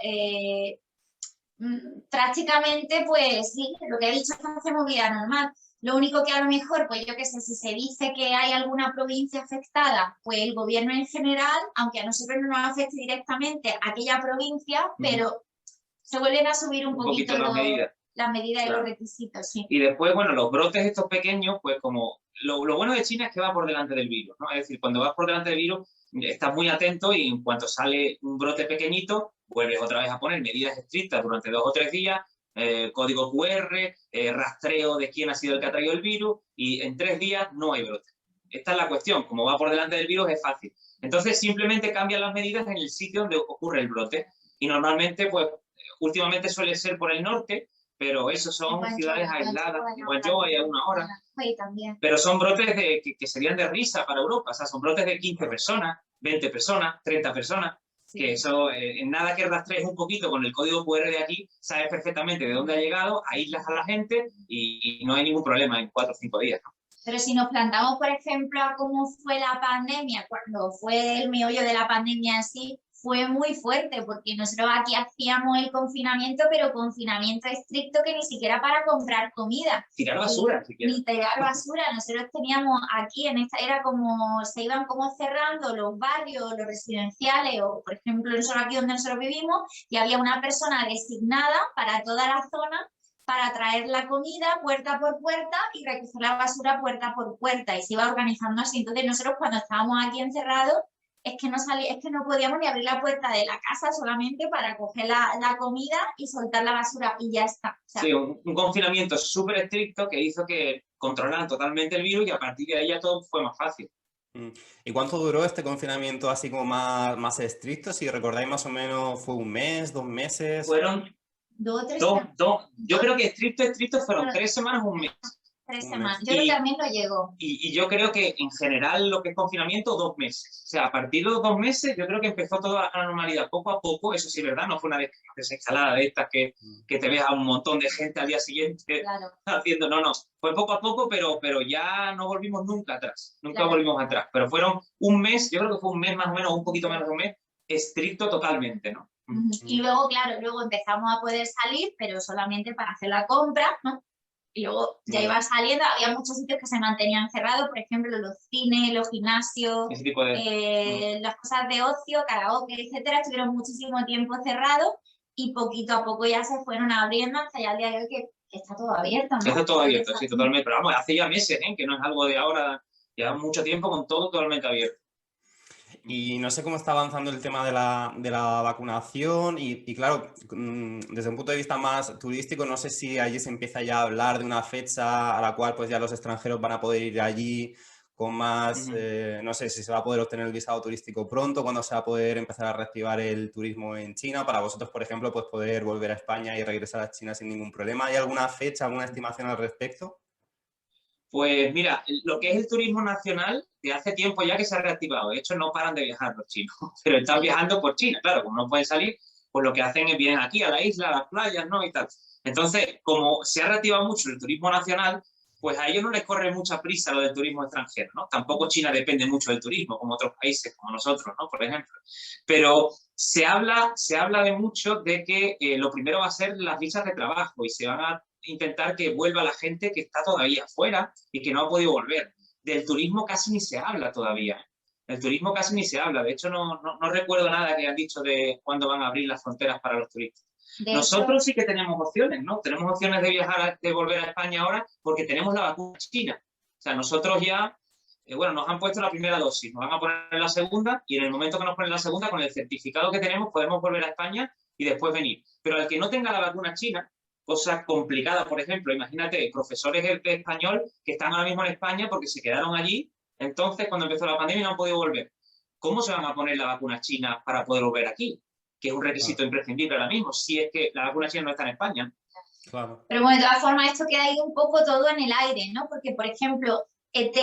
prácticamente, pues sí, lo que he dicho es que hacemos vida normal. Lo único que a lo mejor, pues yo qué sé, si se dice que hay alguna provincia afectada, pues el gobierno en general, aunque a nosotros no nos afecte directamente aquella provincia, pero se vuelven a subir un poquito las medidas y claro, los requisitos, sí. Y después, bueno, los brotes estos pequeños, pues como lo bueno de China es que va por delante del virus, ¿no? Es decir, cuando vas por delante del virus, estás muy atento y en cuanto sale un brote pequeñito, vuelves otra vez a poner medidas estrictas durante 2 o 3 días, código QR, rastreo de quién ha sido el que ha traído el virus, y en 3 días no hay brote. Esta es la cuestión, como va por delante del virus es fácil. Entonces simplemente cambian las medidas en el sitio donde ocurre el brote. Y normalmente, pues, últimamente suele ser por el norte, pero eso son ciudades aisladas. En Guangzhou hay una hora. Pero son brotes que serían de risa para Europa. O sea, son brotes de 15 personas, 20 personas, 30 personas. Sí. Que eso, en nada que rastrees un poquito con el código QR de aquí, sabes perfectamente de dónde ha llegado, aíslas a la gente y no hay ningún problema en 4 o 5 días. Pero si nos plantamos, por ejemplo, a cómo fue la pandemia, cuando fue el meollo de la pandemia así, fue muy fuerte, porque nosotros aquí hacíamos el confinamiento, pero confinamiento estricto que ni siquiera para comprar comida. Tirar basura, siquiera. Ni tirar basura. Nosotros teníamos aquí, en esta era como, se iban como cerrando los barrios, los residenciales, o por ejemplo, nosotros aquí donde nosotros vivimos, y había una persona designada para toda la zona para traer la comida puerta por puerta y recoger la basura puerta por puerta, y se iba organizando así. Entonces nosotros cuando estábamos aquí encerrados es que no podíamos ni abrir la puerta de la casa solamente para coger la comida y soltar la basura y ya está. O sea, sí, un confinamiento súper estricto que hizo que controlaran totalmente el virus y a partir de ahí ya todo fue más fácil. ¿Y cuánto duró este confinamiento así como más estricto? Si recordáis más o menos, ¿fue un mes, 2 meses? Fueron 2 o 3 yo creo que estricto fueron 3 semanas, un mes. 3 semanas. Yo creo que también lo llegó. Y yo creo que en general lo que es confinamiento, 2 meses. O sea, a partir de los 2 meses yo creo que empezó todo a la normalidad poco a poco. Eso sí, ¿verdad? No fue una desescalada de estas que te ves a un montón de gente al día siguiente haciendo. No. Fue poco a poco, pero ya no volvimos nunca atrás. Nunca volvimos atrás. Pero fueron un mes, yo creo que fue un mes más o menos, un poquito menos de un mes, estricto totalmente, ¿no? Y luego, claro, empezamos a poder salir, pero solamente para hacer la compra, ¿no? Y luego ya iba saliendo, había muchos sitios que se mantenían cerrados, por ejemplo, los cines, los gimnasios, las cosas de ocio, karaoke, etcétera, estuvieron muchísimo tiempo cerrados y poquito a poco ya se fueron abriendo hasta ya el día de hoy que está todo abierto, ¿no? Está todo abierto, sí, totalmente. Pero vamos, hace ya meses, que no es algo de ahora, ya mucho tiempo con todo totalmente abierto. Y no sé cómo está avanzando el tema de la vacunación y claro, desde un punto de vista más turístico, no sé si allí se empieza ya a hablar de una fecha a la cual pues ya los extranjeros van a poder ir allí con más, Ujú. no sé si se va a poder obtener el visado turístico pronto, cuándo se va a poder empezar a reactivar el turismo en China, para vosotros, por ejemplo, pues poder volver a España y regresar a China sin ningún problema. ¿Hay alguna fecha, alguna estimación al respecto? Pues mira, lo que es el turismo nacional, de hace tiempo ya que se ha reactivado. De hecho, no paran de viajar los chinos, pero están viajando por China. Claro, como no pueden salir, pues lo que hacen es vienen aquí a la isla, a las playas, ¿no? Y tal. Entonces, como se ha reactivado mucho el turismo nacional, pues a ellos no les corre mucha prisa lo del turismo extranjero, ¿no? Tampoco China depende mucho del turismo, como otros países, como nosotros, ¿no? Por ejemplo. Pero se habla de mucho de que lo primero va a ser las visas de trabajo y se van a intentar que vuelva la gente que está todavía afuera y que no ha podido volver. Del turismo casi ni se habla todavía. Del turismo casi ni se habla. De hecho, no recuerdo nada que han dicho de cuándo van a abrir las fronteras para los turistas. De hecho, Nosotros sí que tenemos opciones, ¿no? Tenemos opciones de viajar, de volver a España ahora porque tenemos la vacuna china. O sea, nosotros ya, bueno, nos han puesto la primera dosis, nos van a poner la segunda y en el momento que nos ponen la segunda, con el certificado que tenemos, podemos volver a España y después venir. Pero al que no tenga la vacuna china, cosa complicada, por ejemplo, imagínate, profesores de español que están ahora mismo en España porque se quedaron allí, entonces cuando empezó la pandemia no han podido volver. ¿Cómo se van a poner la vacuna china para poder volver aquí? Que es un requisito Claro, imprescindible ahora mismo, si es que la vacuna china no está en España. claro. pero bueno, de todas formas, esto queda ahí un poco todo en el aire, ¿no? Porque, por ejemplo,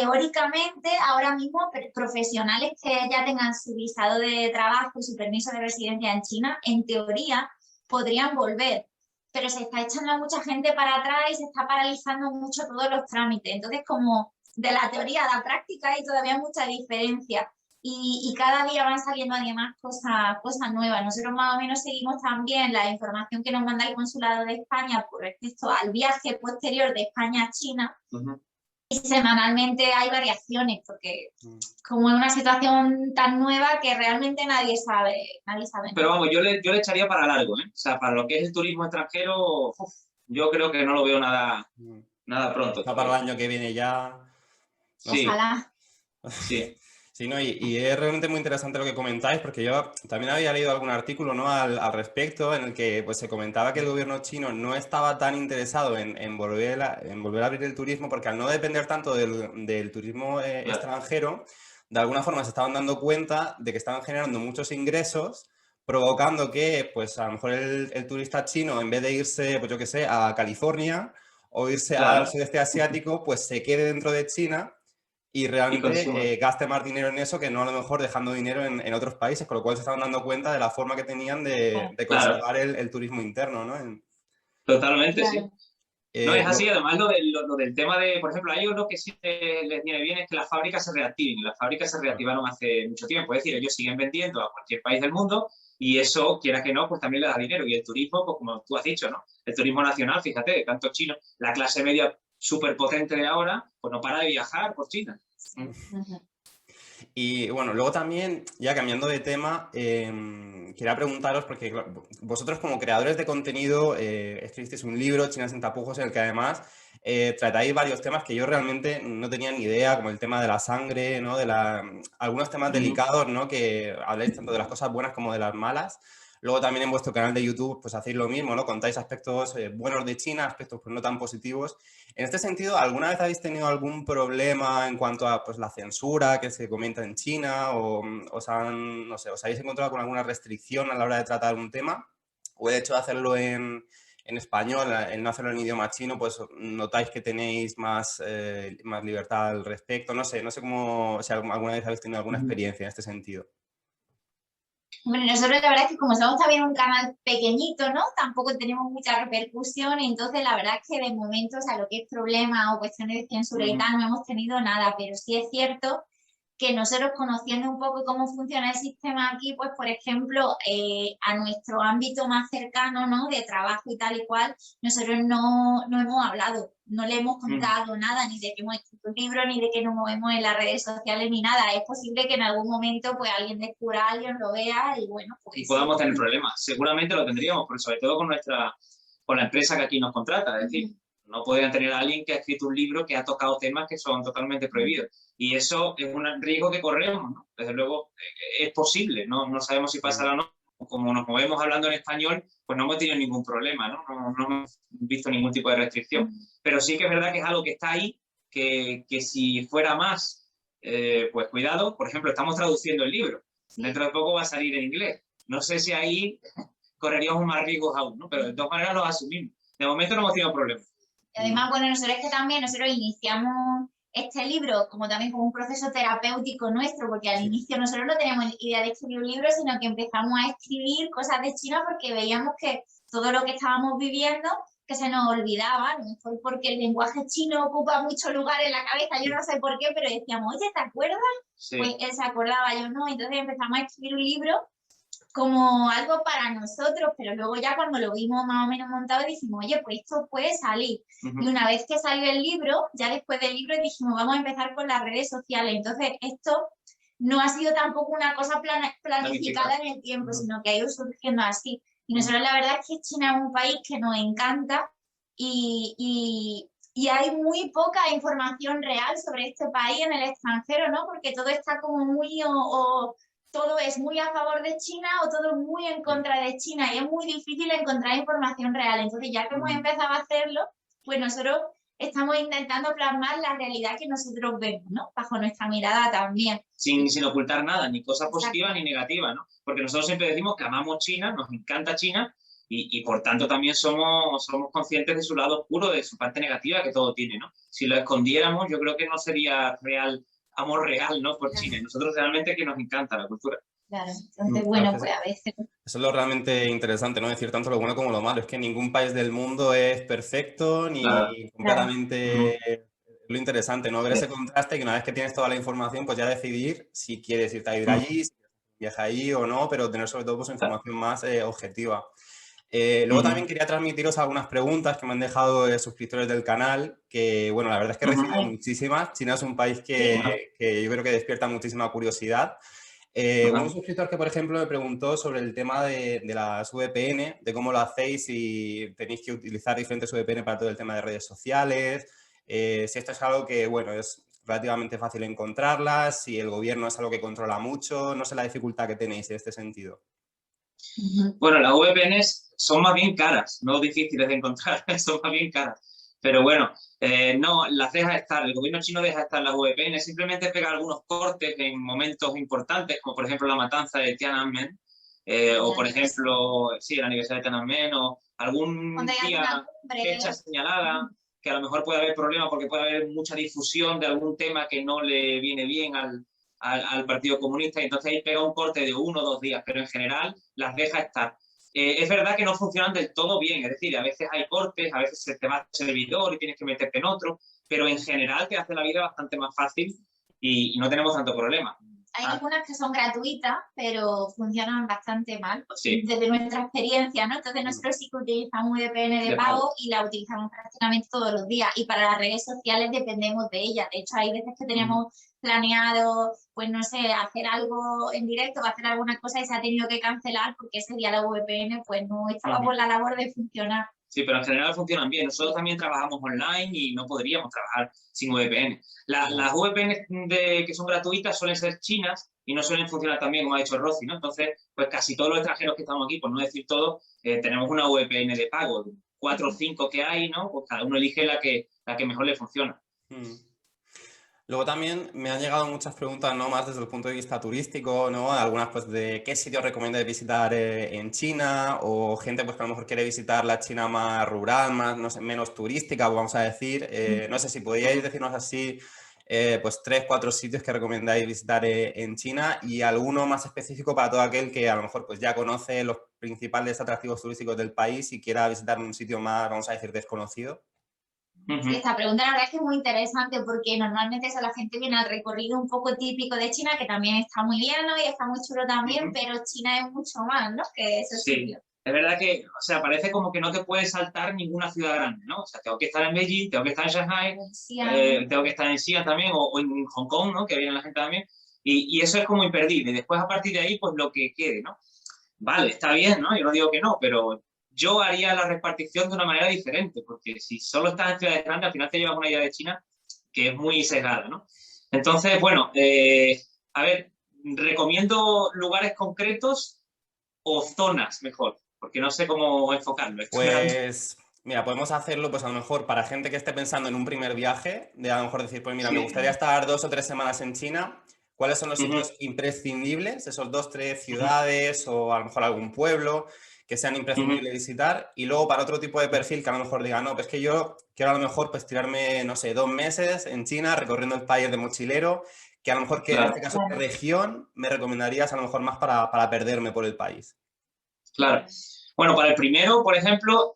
teóricamente, ahora mismo, profesionales que ya tengan su visado de trabajo y su permiso de residencia en China, en teoría, podrían volver. Pero se está echando a mucha gente para atrás y se está paralizando mucho todos los trámites. Entonces, como de la teoría a la práctica hay todavía mucha diferencia. Y cada día van saliendo además cosas nuevas. Nosotros más o menos seguimos también la información que nos manda el Consulado de España por respecto al viaje posterior de España a China. Uh-huh. Y semanalmente hay variaciones, porque Mm. como es una situación tan nueva que realmente nadie sabe Pero nada. vamos, yo le echaría para largo, ¿eh? O sea, para lo que es el turismo extranjero, yo creo que no lo veo Mm. nada pronto Quizá para todavía. el año que viene ya, no sé. Sí, Ojalá. sí. Sí, ¿no? Y es realmente muy interesante lo que comentáis, porque yo también había leído algún artículo, ¿no? al respecto, en el que pues, se comentaba que el gobierno chino no estaba tan interesado en volver a abrir el turismo, porque al no depender tanto del turismo Claro. extranjero, de alguna forma se estaban dando cuenta de que estaban generando muchos ingresos, provocando que, pues, a lo mejor el turista chino, en vez de irse, pues yo qué sé, a California o irse al Claro. sudeste asiático, pues se quede dentro de China y Y consuma. realmente gaste más dinero en eso que no a lo mejor dejando dinero en otros países, con lo cual se estaban dando cuenta de la forma que tenían de Claro, conservar el turismo interno, ¿no? totalmente, sí. Claro. No es así, Lo- además lo del tema de, por ejemplo, a ellos lo que sí les viene bien es que las fábricas se reactiven. Las fábricas se reactivaron hace mucho tiempo, es decir, ellos siguen vendiendo a cualquier país del mundo y eso, quiera que no, pues también le da dinero. Y el turismo, pues como tú has dicho, ¿no? El turismo nacional, fíjate, tanto chino, la clase media súper potente de ahora, pues no para de viajar por China. Ujú. Y bueno, luego también, ya cambiando de tema, quería preguntaros, porque claro, vosotros como creadores de contenido escribisteis un libro, China sin tapujos, en el que además tratáis varios temas que yo realmente no tenía ni idea, como el tema de la sangre, ¿no? Algunos temas Ujú. delicados, ¿no? Que habláis tanto de las cosas buenas como de las malas. Luego también en vuestro canal de YouTube, pues hacéis lo mismo, ¿no? Contáis aspectos buenos de China, aspectos pues no tan positivos. En este sentido, ¿alguna vez habéis tenido algún problema en cuanto a pues, la censura que se comenta en China? ¿O no sé, os habéis encontrado con alguna restricción a la hora de tratar un tema? ¿O el hecho de hacerlo en español, el no hacerlo en idioma chino, pues notáis que tenéis más libertad al respecto? No sé cómo, si alguna vez habéis tenido alguna Ujú. experiencia en este sentido. Bueno, nosotros la verdad es que como somos también un canal pequeñito, ¿no? Tampoco tenemos mucha repercusión, entonces la verdad es que de momento, o sea, lo que es problema o cuestiones de censura y Ujú. tal, no hemos tenido nada, pero sí es cierto que nosotros conociendo un poco cómo funciona el sistema aquí, pues por ejemplo, a nuestro ámbito más cercano, ¿no? De trabajo y tal y cual, nosotros no hemos hablado, no le hemos Ujú. contado nada, ni de que hemos escrito un libro, ni de que nos movemos en las redes sociales, ni nada. Es posible que en algún momento pues alguien descubra a alguien, lo vea y bueno, Y pues sí. podamos tener problemas. Seguramente lo tendríamos, pero sobre todo con la empresa que aquí nos contrata. Es decir, no podrían tener a alguien que ha escrito un libro que ha tocado temas que son totalmente prohibidos. Y eso es un riesgo que corremos, ¿no? Desde luego, es posible, ¿no? No sabemos si pasará o no. Como nos movemos hablando en español, pues no hemos tenido ningún problema, ¿no? No hemos visto ningún tipo de restricción. Pero sí que es verdad que es algo que está ahí, que si fuera más pues cuidado, por ejemplo, estamos traduciendo el libro. Dentro de poco va a salir en inglés. No sé si ahí correríamos más riesgos aún, ¿no? Pero de todas maneras los asumimos. De momento no hemos tenido problemas. Y además, bueno, nosotros es que también nosotros iniciamos este libro como también como un proceso terapéutico nuestro, porque al inicio nosotros no teníamos idea de escribir un libro, sino que empezamos a escribir cosas de China porque veíamos que todo lo que estábamos viviendo que se nos olvidaba, a lo mejor porque el lenguaje chino ocupa mucho lugar en la cabeza, yo no sé por qué, pero decíamos, oye, ¿te acuerdas? Sí. Pues él se acordaba, yo no, entonces empezamos a escribir un libro como algo para nosotros, pero luego ya cuando lo vimos más o menos montado dijimos, oye, pues esto puede salir. Y una vez que salió el libro, ya después del libro dijimos, vamos a empezar con las redes sociales. Entonces esto no ha sido tampoco una cosa planificada en el tiempo, sino que ha ido surgiendo así. Y nosotros la verdad es que China es un país que nos encanta y hay muy poca información real sobre este país en el extranjero, ¿no? Porque todo está como muy todo es muy a favor de China o todo es muy en contra de China y es muy difícil encontrar información real. Entonces, ya que hemos empezado a hacerlo, pues nosotros estamos intentando plasmar la realidad que nosotros vemos, ¿no? Bajo nuestra mirada también. Sin ocultar nada, ni cosa positiva ni negativa, ¿no? Porque nosotros siempre decimos que amamos China, nos encanta China y por tanto también somos conscientes de su lado oscuro, de su parte negativa que todo tiene, ¿no? Si lo escondiéramos, yo creo que no sería real, amor real, ¿no? Por China. Y nosotros realmente que nos encanta la cultura. Claro, entonces, bueno, pues a veces... Eso es lo realmente interesante, ¿no? Decir tanto lo bueno como lo malo. Es que ningún país del mundo es perfecto ni completamente... Lo interesante, ¿no? Ver ese contraste y que una vez que tienes toda la información, pues ya decidir si quieres irte a vivir allí, si quieres viajar allí o no, pero tener sobre todo pues información más objetiva. Luego también quería transmitiros algunas preguntas que me han dejado suscriptores del canal, que bueno, la verdad es que he recibido muchísimas. China es un país que yo creo que despierta muchísima curiosidad. Un suscriptor que, por ejemplo, me preguntó sobre el tema de las VPN, de cómo lo hacéis, si tenéis que utilizar diferentes VPN para todo el tema de redes sociales, si esto es algo que, bueno, es relativamente fácil encontrarlas, si el gobierno es algo que controla mucho, no sé la dificultad que tenéis en este sentido. Bueno, las VPNs son más bien caras, no difíciles de encontrar, son más bien caras. Pero bueno, no, las deja estar, el gobierno chino deja estar las VPN, simplemente pega algunos cortes en momentos importantes, como por ejemplo la matanza de Tiananmen, o por ejemplo, sí, el aniversario de Tiananmen, o algún día, fecha señalada, que a lo mejor puede haber problemas porque puede haber mucha difusión de algún tema que no le viene bien al Partido Comunista, y entonces ahí pega un corte de 1 o 2 días, pero en general las deja estar. Es verdad que no funcionan del todo bien, es decir, a veces hay cortes, a veces se te va el servidor y tienes que meterte en otro, pero en general te hace la vida bastante más fácil y no tenemos tanto problema. Hay algunas que son gratuitas, pero funcionan bastante mal, desde nuestra experiencia, ¿no? Entonces nosotros sí que utilizamos VPN de pago y la utilizamos prácticamente todos los días. Y para las redes sociales dependemos de ellas. De hecho, hay veces que teníamos planeado, pues no sé, hacer algo en directo o hacer alguna cosa y se ha tenido que cancelar porque ese día la VPN pues no estaba por la labor de funcionar. Sí, pero en general funcionan bien. Nosotros también trabajamos online y no podríamos trabajar sin VPN. Las VPN que son gratuitas suelen ser chinas y no suelen funcionar tan bien como ha dicho Rosy, ¿no? Entonces, pues casi todos los extranjeros que estamos aquí, por no decir todos, tenemos una VPN de pago. 4 o 5 que hay, ¿no? Pues cada uno elige la que mejor le funciona. Luego también me han llegado muchas preguntas, ¿no? Más desde el punto de vista turístico, ¿no? Algunas pues de qué sitios recomiendas visitar en China, o gente pues que a lo mejor quiere visitar la China más rural, más, no sé, menos turística, vamos a decir. No sé si podríais decirnos así, pues 3, 4 sitios que recomendáis visitar en China y alguno más específico para todo aquel que a lo mejor pues ya conoce los principales atractivos turísticos del país y quiera visitar un sitio más, vamos a decir, desconocido. Sí, esta pregunta la verdad es que es muy interesante porque normalmente eso, la gente viene al recorrido un poco típico de China, que también está muy bien, ¿no? Y está muy chulo también, pero China es mucho más, ¿no? Que esos sitios. Es verdad que, o sea, parece como que no te puedes saltar ninguna ciudad grande, ¿no? O sea, tengo que estar en Beijing, tengo que estar en Shanghai, tengo que estar en Xi'an también, o en Hong Kong, ¿no? Que viene la gente también. Y eso es como imperdible. Después, a partir de ahí, pues lo que quede, ¿no? Vale, está bien, ¿no? Yo no digo que no, pero yo haría la repartición de una manera diferente, porque si solo estás en ciudades grandes, al final te llevas una idea de China que es muy sesgada, ¿no? Entonces, bueno, a ver, recomiendo lugares concretos o zonas mejor, porque no sé cómo enfocarlo. Pues Mira, podemos hacerlo, pues a lo mejor para gente que esté pensando en un primer viaje, de a lo mejor decir, pues mira, me Sí. gustaría estar 2 o 3 semanas en China. ¿Cuáles son los Ujú, sitios imprescindibles, esos 2, 3 ujú, ciudades o a lo mejor algún pueblo que sean ujú. imprescindibles visitar? Y luego para otro tipo de perfil que a lo mejor diga, no, pues que yo quiero a lo mejor pues tirarme, no sé, 2 meses en China recorriendo el país de mochilero, que a lo mejor que en este Claro, caso de región me recomendarías a lo mejor más para perderme por el país. claro. Bueno, para el primero, por ejemplo,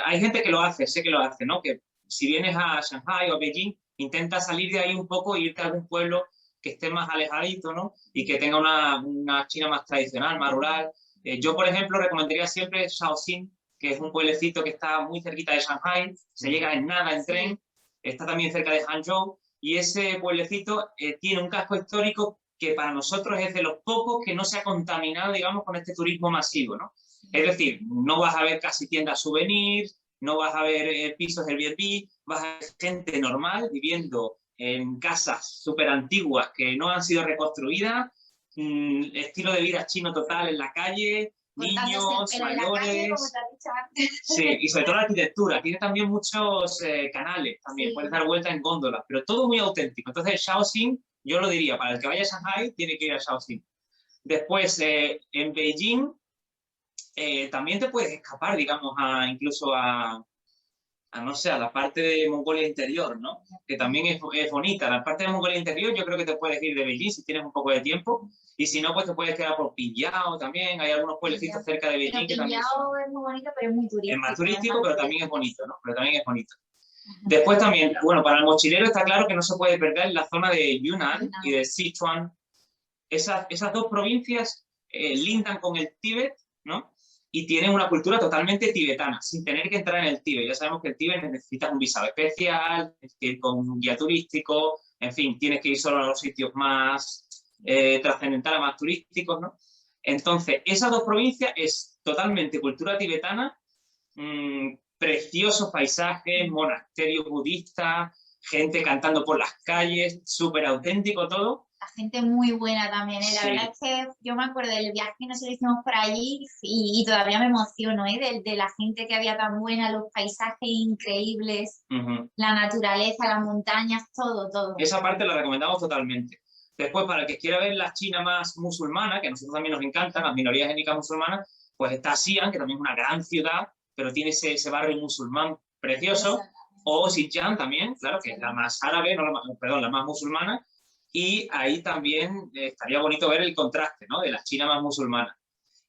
hay gente que lo hace, sé que lo hace, ¿no? Que si vienes a Shanghai o a Beijing, intenta salir de ahí un poco e irte a algún pueblo que esté más alejadito, ¿no? Y que tenga una China más tradicional, más rural. Yo, por ejemplo, recomendaría siempre Shaoxing, que es un pueblecito que está muy cerquita de Shanghai, se llega en nada en tren, está también cerca de Hangzhou, y ese pueblecito tiene un casco histórico que para nosotros es de los pocos que no se ha contaminado, digamos, con este turismo masivo, ¿no? Es decir, no vas a ver casi tiendas souvenirs, no vas a ver pisos Airbnb, vas a ver gente normal viviendo en casas súper antiguas que no han sido reconstruidas, estilo de vida chino total en la calle, Cortándose el niños, pelo en la calle, como mayores. te has dicho antes. Sí, y sobre todo la arquitectura. Tiene también muchos canales, también Sí. puedes dar vuelta en góndolas, pero todo muy auténtico. Entonces, Shaoxing, yo lo diría, para el que vaya a Shanghai, tiene que ir a Shaoxing. Después, en Beijing, también te puedes escapar, digamos, incluso no sé, a la parte de Mongolia Interior, ¿no? Que también es bonita. La parte de Mongolia Interior yo creo que te puedes ir de Beijing si tienes un poco de tiempo. Y si no, pues te puedes quedar por Pingyao también. Hay algunos pueblecitos cerca de Pero Beijing que también Pinllao es muy bonito, pero es muy es más turístico. turístico, pero también es bonito, ¿no? Pero también es bonito. Ajá. Después también, bueno, para el mochilero está claro que no se puede perder la zona de Yunnan y de Sichuan. Esas dos provincias lindan con el Tíbet, ¿no? Y tienen una cultura totalmente tibetana, sin tener que entrar en el Tíbet. Ya sabemos que el Tíbet necesita un visado especial, tienes que ir con un guía turístico, en fin, tienes que ir solo a los sitios más trascendentales, más turísticos, ¿no? Entonces, esas dos provincias es totalmente cultura tibetana, preciosos paisajes, monasterios budistas, gente cantando por las calles, súper auténtico todo. La gente muy buena también, ¿eh? La Sí. verdad es que yo me acuerdo del viaje que nosotros hicimos por allí y todavía me emociono, ¿eh? De la gente que había tan buena, los paisajes increíbles, la naturaleza, las montañas, todo, todo. Esa parte la recomendamos totalmente. Después, para el que quiera ver la China más musulmana, que a nosotros también nos encantan, las minorías étnicas musulmanas, pues está Xi'an, que también es una gran ciudad, pero tiene ese barrio musulmán precioso, o Xinjiang también, claro, que es la más árabe, no perdón, la más musulmana, y ahí también estaría bonito ver el contraste, ¿no? De la China más musulmana.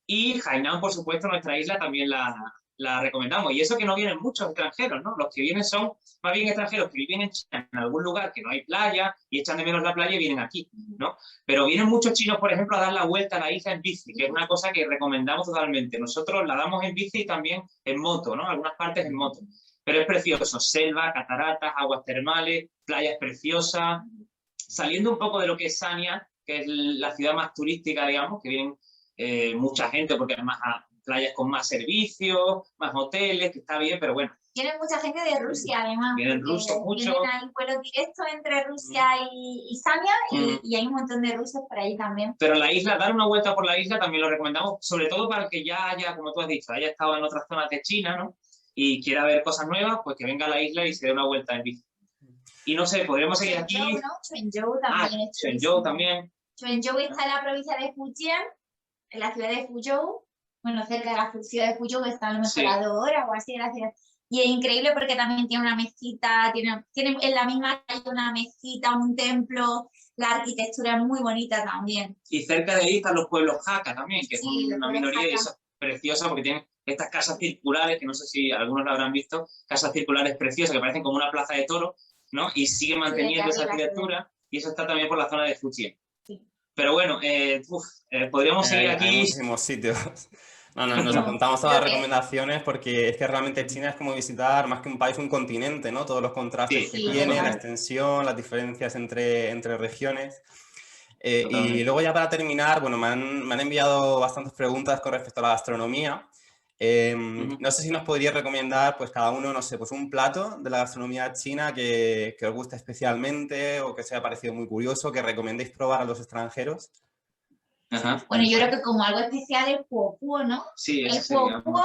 Y Hainan, por supuesto, nuestra isla también la recomendamos. Y eso que no vienen muchos extranjeros, ¿no? Los que vienen son más bien extranjeros que viven en China, en algún lugar que no hay playa y echan de menos la playa y vienen aquí, ¿no? Pero vienen muchos chinos, por ejemplo, a dar la vuelta a la isla en bici, que es una cosa que recomendamos totalmente. Nosotros la damos en bici y también en moto, ¿no? Algunas partes en moto. Pero es precioso, selva, cataratas, aguas termales, playas preciosas. Saliendo un poco de lo que es Sanya, que es la ciudad más turística, digamos, que vienen mucha gente porque además playas con más servicios, más hoteles, que está bien, pero bueno. Tienen mucha gente de Rusia, además. Vienen rusos mucho. Vienen ahí vuelos directos entre Rusia y Sanya y hay un montón de rusos por ahí también. Pero la isla, dar una vuelta por la isla también lo recomendamos, sobre todo para el que ya haya, como tú has dicho, haya estado en otras zonas de China, ¿no? Y quiera ver cosas nuevas, pues que venga a la isla y se dé una vuelta en bici. Y no sé, podríamos seguir aquí. Quuzhou, ¿no? Quuzhou también. Quuzhou también. Quuzhou está en la provincia de Fujian, en la ciudad de Fuzhou. Bueno, cerca de la ciudad de Fuzhou está a lo mejor a 2 horas o así de la ciudad. Y es increíble porque también tiene una mezquita, tiene en la misma calle una mezquita, un templo, la arquitectura es muy bonita también. Y cerca de ahí están los pueblos Hakka también, que son una minoría y eso es preciosa porque tienen estas casas circulares, que no sé si algunos lo habrán visto, casas circulares preciosas que parecen como una plaza de toros, ¿no? Y sigue manteniendo esa arquitectura y eso está también por la zona de Fujian. Sí. Pero bueno, podríamos seguir aquí. Hay muchísimos sitios. No, nos apuntamos todas las recomendaciones porque es que realmente China es como visitar más que un país, un continente, ¿no? Todos los contrastes que tiene, la extensión, las diferencias entre regiones. Y luego ya para terminar, bueno, me han enviado bastantes preguntas con respecto a la gastronomía. No sé si nos podrías recomendar, pues cada uno, no sé, pues un plato de la gastronomía china que os guste especialmente o que os haya parecido muy curioso, que recomendéis probar a los extranjeros. Ajá. Bueno, yo creo que como algo especial el cuo, ¿no? Sí, El ese sería. cuo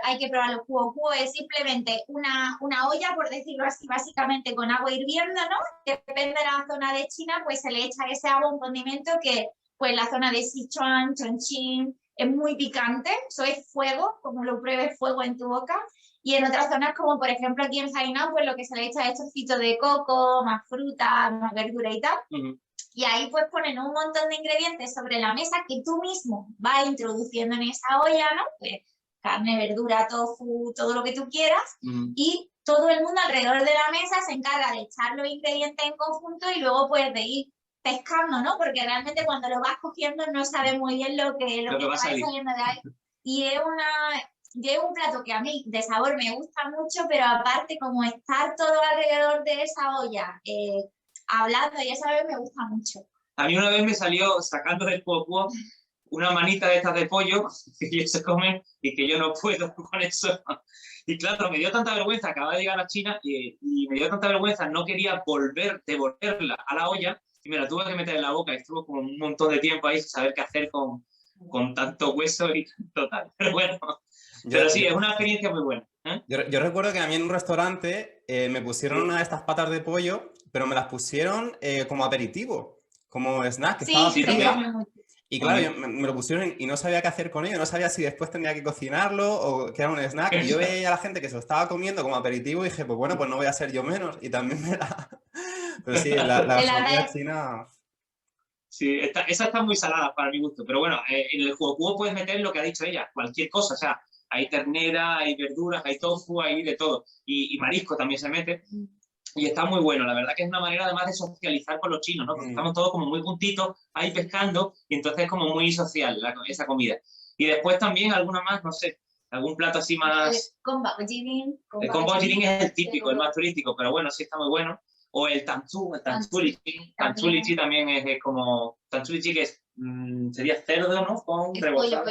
hay que probarlo. Cuo es simplemente una olla, por decirlo así, básicamente con agua hirviendo, ¿no? Depende de la zona de China, pues se le echa ese agua un condimento que, pues la zona de Sichuan, Chongqing, es muy picante, eso es fuego, como lo pruebes fuego en tu boca. Y en otras zonas, como por ejemplo aquí en Hainan, pues lo que se le echa es trocitos de coco, más fruta, más verdura y tal. Y ahí pues ponen un montón de ingredientes sobre la mesa que tú mismo vas introduciendo en esa olla, ¿no? Pues carne, verdura, tofu, todo lo que tú quieras. Y todo el mundo alrededor de la mesa se encarga de echar los ingredientes en conjunto y luego pues de ir pescando, ¿no? Porque realmente cuando lo vas cogiendo no sabes muy bien lo que va saliendo de ahí. Y es un plato que a mí de sabor me gusta mucho, pero aparte como estar todo alrededor de esa olla hablando, y esa vez me gusta mucho. A mí una vez me salió sacando del cuo una manita de estas de pollo que ellos se comen y que yo no puedo con eso. Y claro, me dio tanta vergüenza, acababa de llegar a China y me dio tanta vergüenza, no quería devolverla a la olla y me la tuve que meter en la boca. Y estuvo como un montón de tiempo ahí sin saber qué hacer con tanto hueso y total. Pero bueno, pero sí, es una experiencia muy buena. Yo recuerdo que a mí en un restaurante me pusieron una de estas patas de pollo, pero me las pusieron como aperitivo, como snack, que estaba fría. Y claro, me lo pusieron y no sabía qué hacer con ello, no sabía si después tendría que cocinarlo o que era un snack. Y yo veía a la gente que se lo estaba comiendo como aperitivo y dije, pues bueno, pues no voy a ser yo menos. Y también me la... Pero sí, la comida china... Sí, esa está muy salada para mi gusto, pero bueno, en el cuo puedes meter lo que ha dicho ella, cualquier cosa, o sea, hay ternera, hay verduras, hay tofu, hay de todo, y marisco también se mete, y está muy bueno, la verdad que es una manera además de socializar con los chinos, ¿no? Porque estamos todos como muy juntitos ahí pescando, y entonces es como muy social esa comida. Y después también alguna más, no sé, algún plato así más... Con bao jiling. El con bao jiling es el típico, el más turístico, pero bueno, sí está muy bueno. O el tanchulichi también es como... Tanchulichi que es, sería cerdo, ¿no? Con rebozado.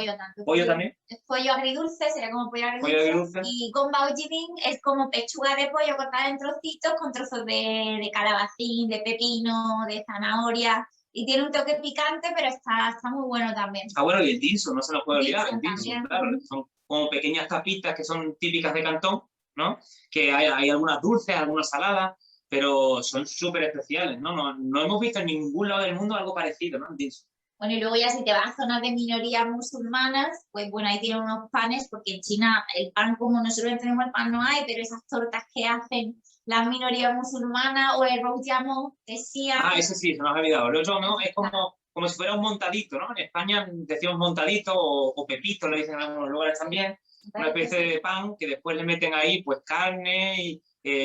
Pollo también. Es pollo agridulce, sería como pollo agridulce. Y con bao jiling es como pechuga de pollo cortada en trocitos con trozos de calabacín, de pepino, de zanahoria. Y tiene un toque picante, pero está muy bueno también. Ah, bueno, y el dim sum, no se nos puede olvidar. El dim sum, claro. Son como pequeñas tapitas que son típicas de Cantón, ¿no? Que hay algunas dulces, algunas saladas, pero son súper especiales, ¿no? No hemos visto en ningún lado del mundo algo parecido, ¿no? El dim sum. Bueno, y luego ya si te vas a zonas de minorías musulmanas, pues bueno, ahí tienen unos panes, porque en China el pan como nosotros entendemos el pan no hay, pero esas tortas que hacen las minorías musulmanas o el rojamo de Siam. Ah, ese sí, se nos ha olvidado. El rojamo es como si fuera un montadito, ¿no? En España decimos montadito o pepito, lo dicen en algunos lugares también. Una especie de pan que después le meten ahí pues carne y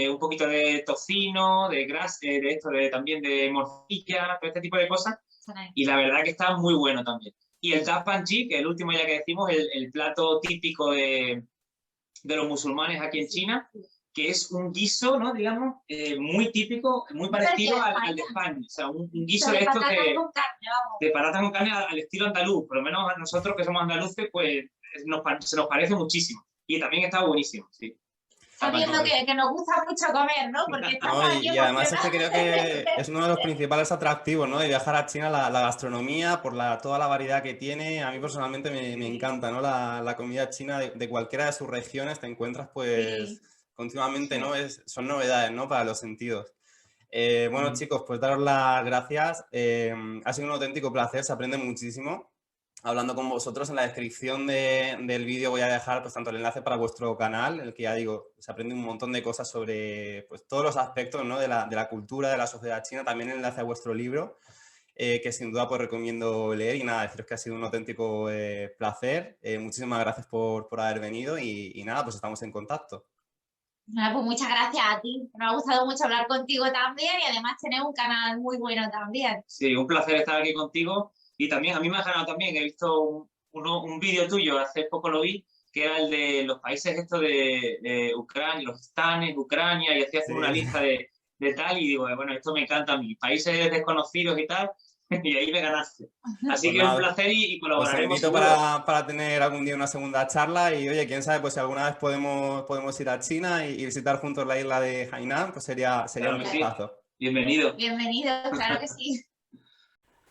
un poquito de tocino, de grasa, también de morcilla, todo este tipo de cosas. Y la verdad que está muy bueno también. Y el dap panchi, que es el último ya que decimos, el plato típico de los musulmanes aquí en China, que es un guiso, ¿no? Digamos, muy típico, muy parecido al de España. O sea, un guiso de estos de patata con carne al estilo andaluz. Por lo menos a nosotros que somos andaluces, pues se nos parece muchísimo. Y también está buenísimo, sí. Sabiendo que nos gusta mucho comer, ¿no? Porque y además es que creo que es uno de los principales atractivos, ¿no? De viajar a China, la gastronomía, por toda la variedad que tiene. A mí personalmente me encanta, ¿no? La comida china de cualquiera de sus regiones te encuentras pues continuamente, ¿no? Son novedades, ¿no? Para los sentidos. Bueno, chicos, pues daros las gracias. Ha sido un auténtico placer, se aprende muchísimo hablando con vosotros. En la descripción del vídeo voy a dejar pues tanto el enlace para vuestro canal, en el que ya digo, se aprende un montón de cosas sobre pues todos los aspectos, ¿no? de la cultura, de la sociedad china. También el enlace a vuestro libro, que sin duda pues recomiendo leer. Y nada, deciros que ha sido un auténtico placer. Muchísimas gracias por haber venido y nada, pues estamos en contacto. Nada, pues muchas gracias a ti. Me ha gustado mucho hablar contigo también y además tener un canal muy bueno también. Sí, un placer estar aquí contigo. Y también, a mí me ha ganado también, he visto un vídeo tuyo, hace poco lo vi, que era el de los países estos de Ucrania, los stanes, Ucrania, y hacías una lista de tal, y digo, bueno, esto me encanta a mí, países desconocidos y tal, y ahí me ganaste. Así pues que nada, un placer y colaboraremos. Os invito para tener algún día una segunda charla y, oye, quién sabe, pues si alguna vez podemos ir a China y visitar juntos la isla de Hainan, pues sería claro un gustazo. Sí. Bienvenido. Bienvenido, claro que sí.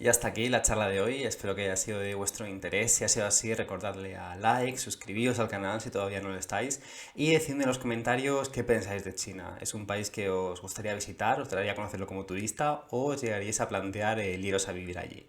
Y hasta aquí la charla de hoy, espero que haya sido de vuestro interés. Si ha sido así, recordadle a like, suscribíos al canal si todavía no lo estáis y decidme en los comentarios qué pensáis de China. ¿Es un país que os gustaría visitar, os gustaría conocerlo como turista o os llegaríais a plantear el iros a vivir allí?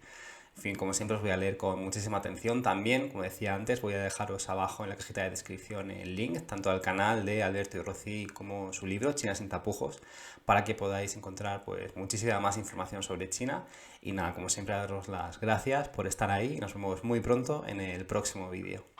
En fin, como siempre os voy a leer con muchísima atención. También, como decía antes, voy a dejaros abajo en la cajita de descripción el link, tanto al canal de Alberto y Rocío como su libro, China sin tapujos, para que podáis encontrar pues muchísima más información sobre China. Y nada, como siempre, daros las gracias por estar ahí y nos vemos muy pronto en el próximo vídeo.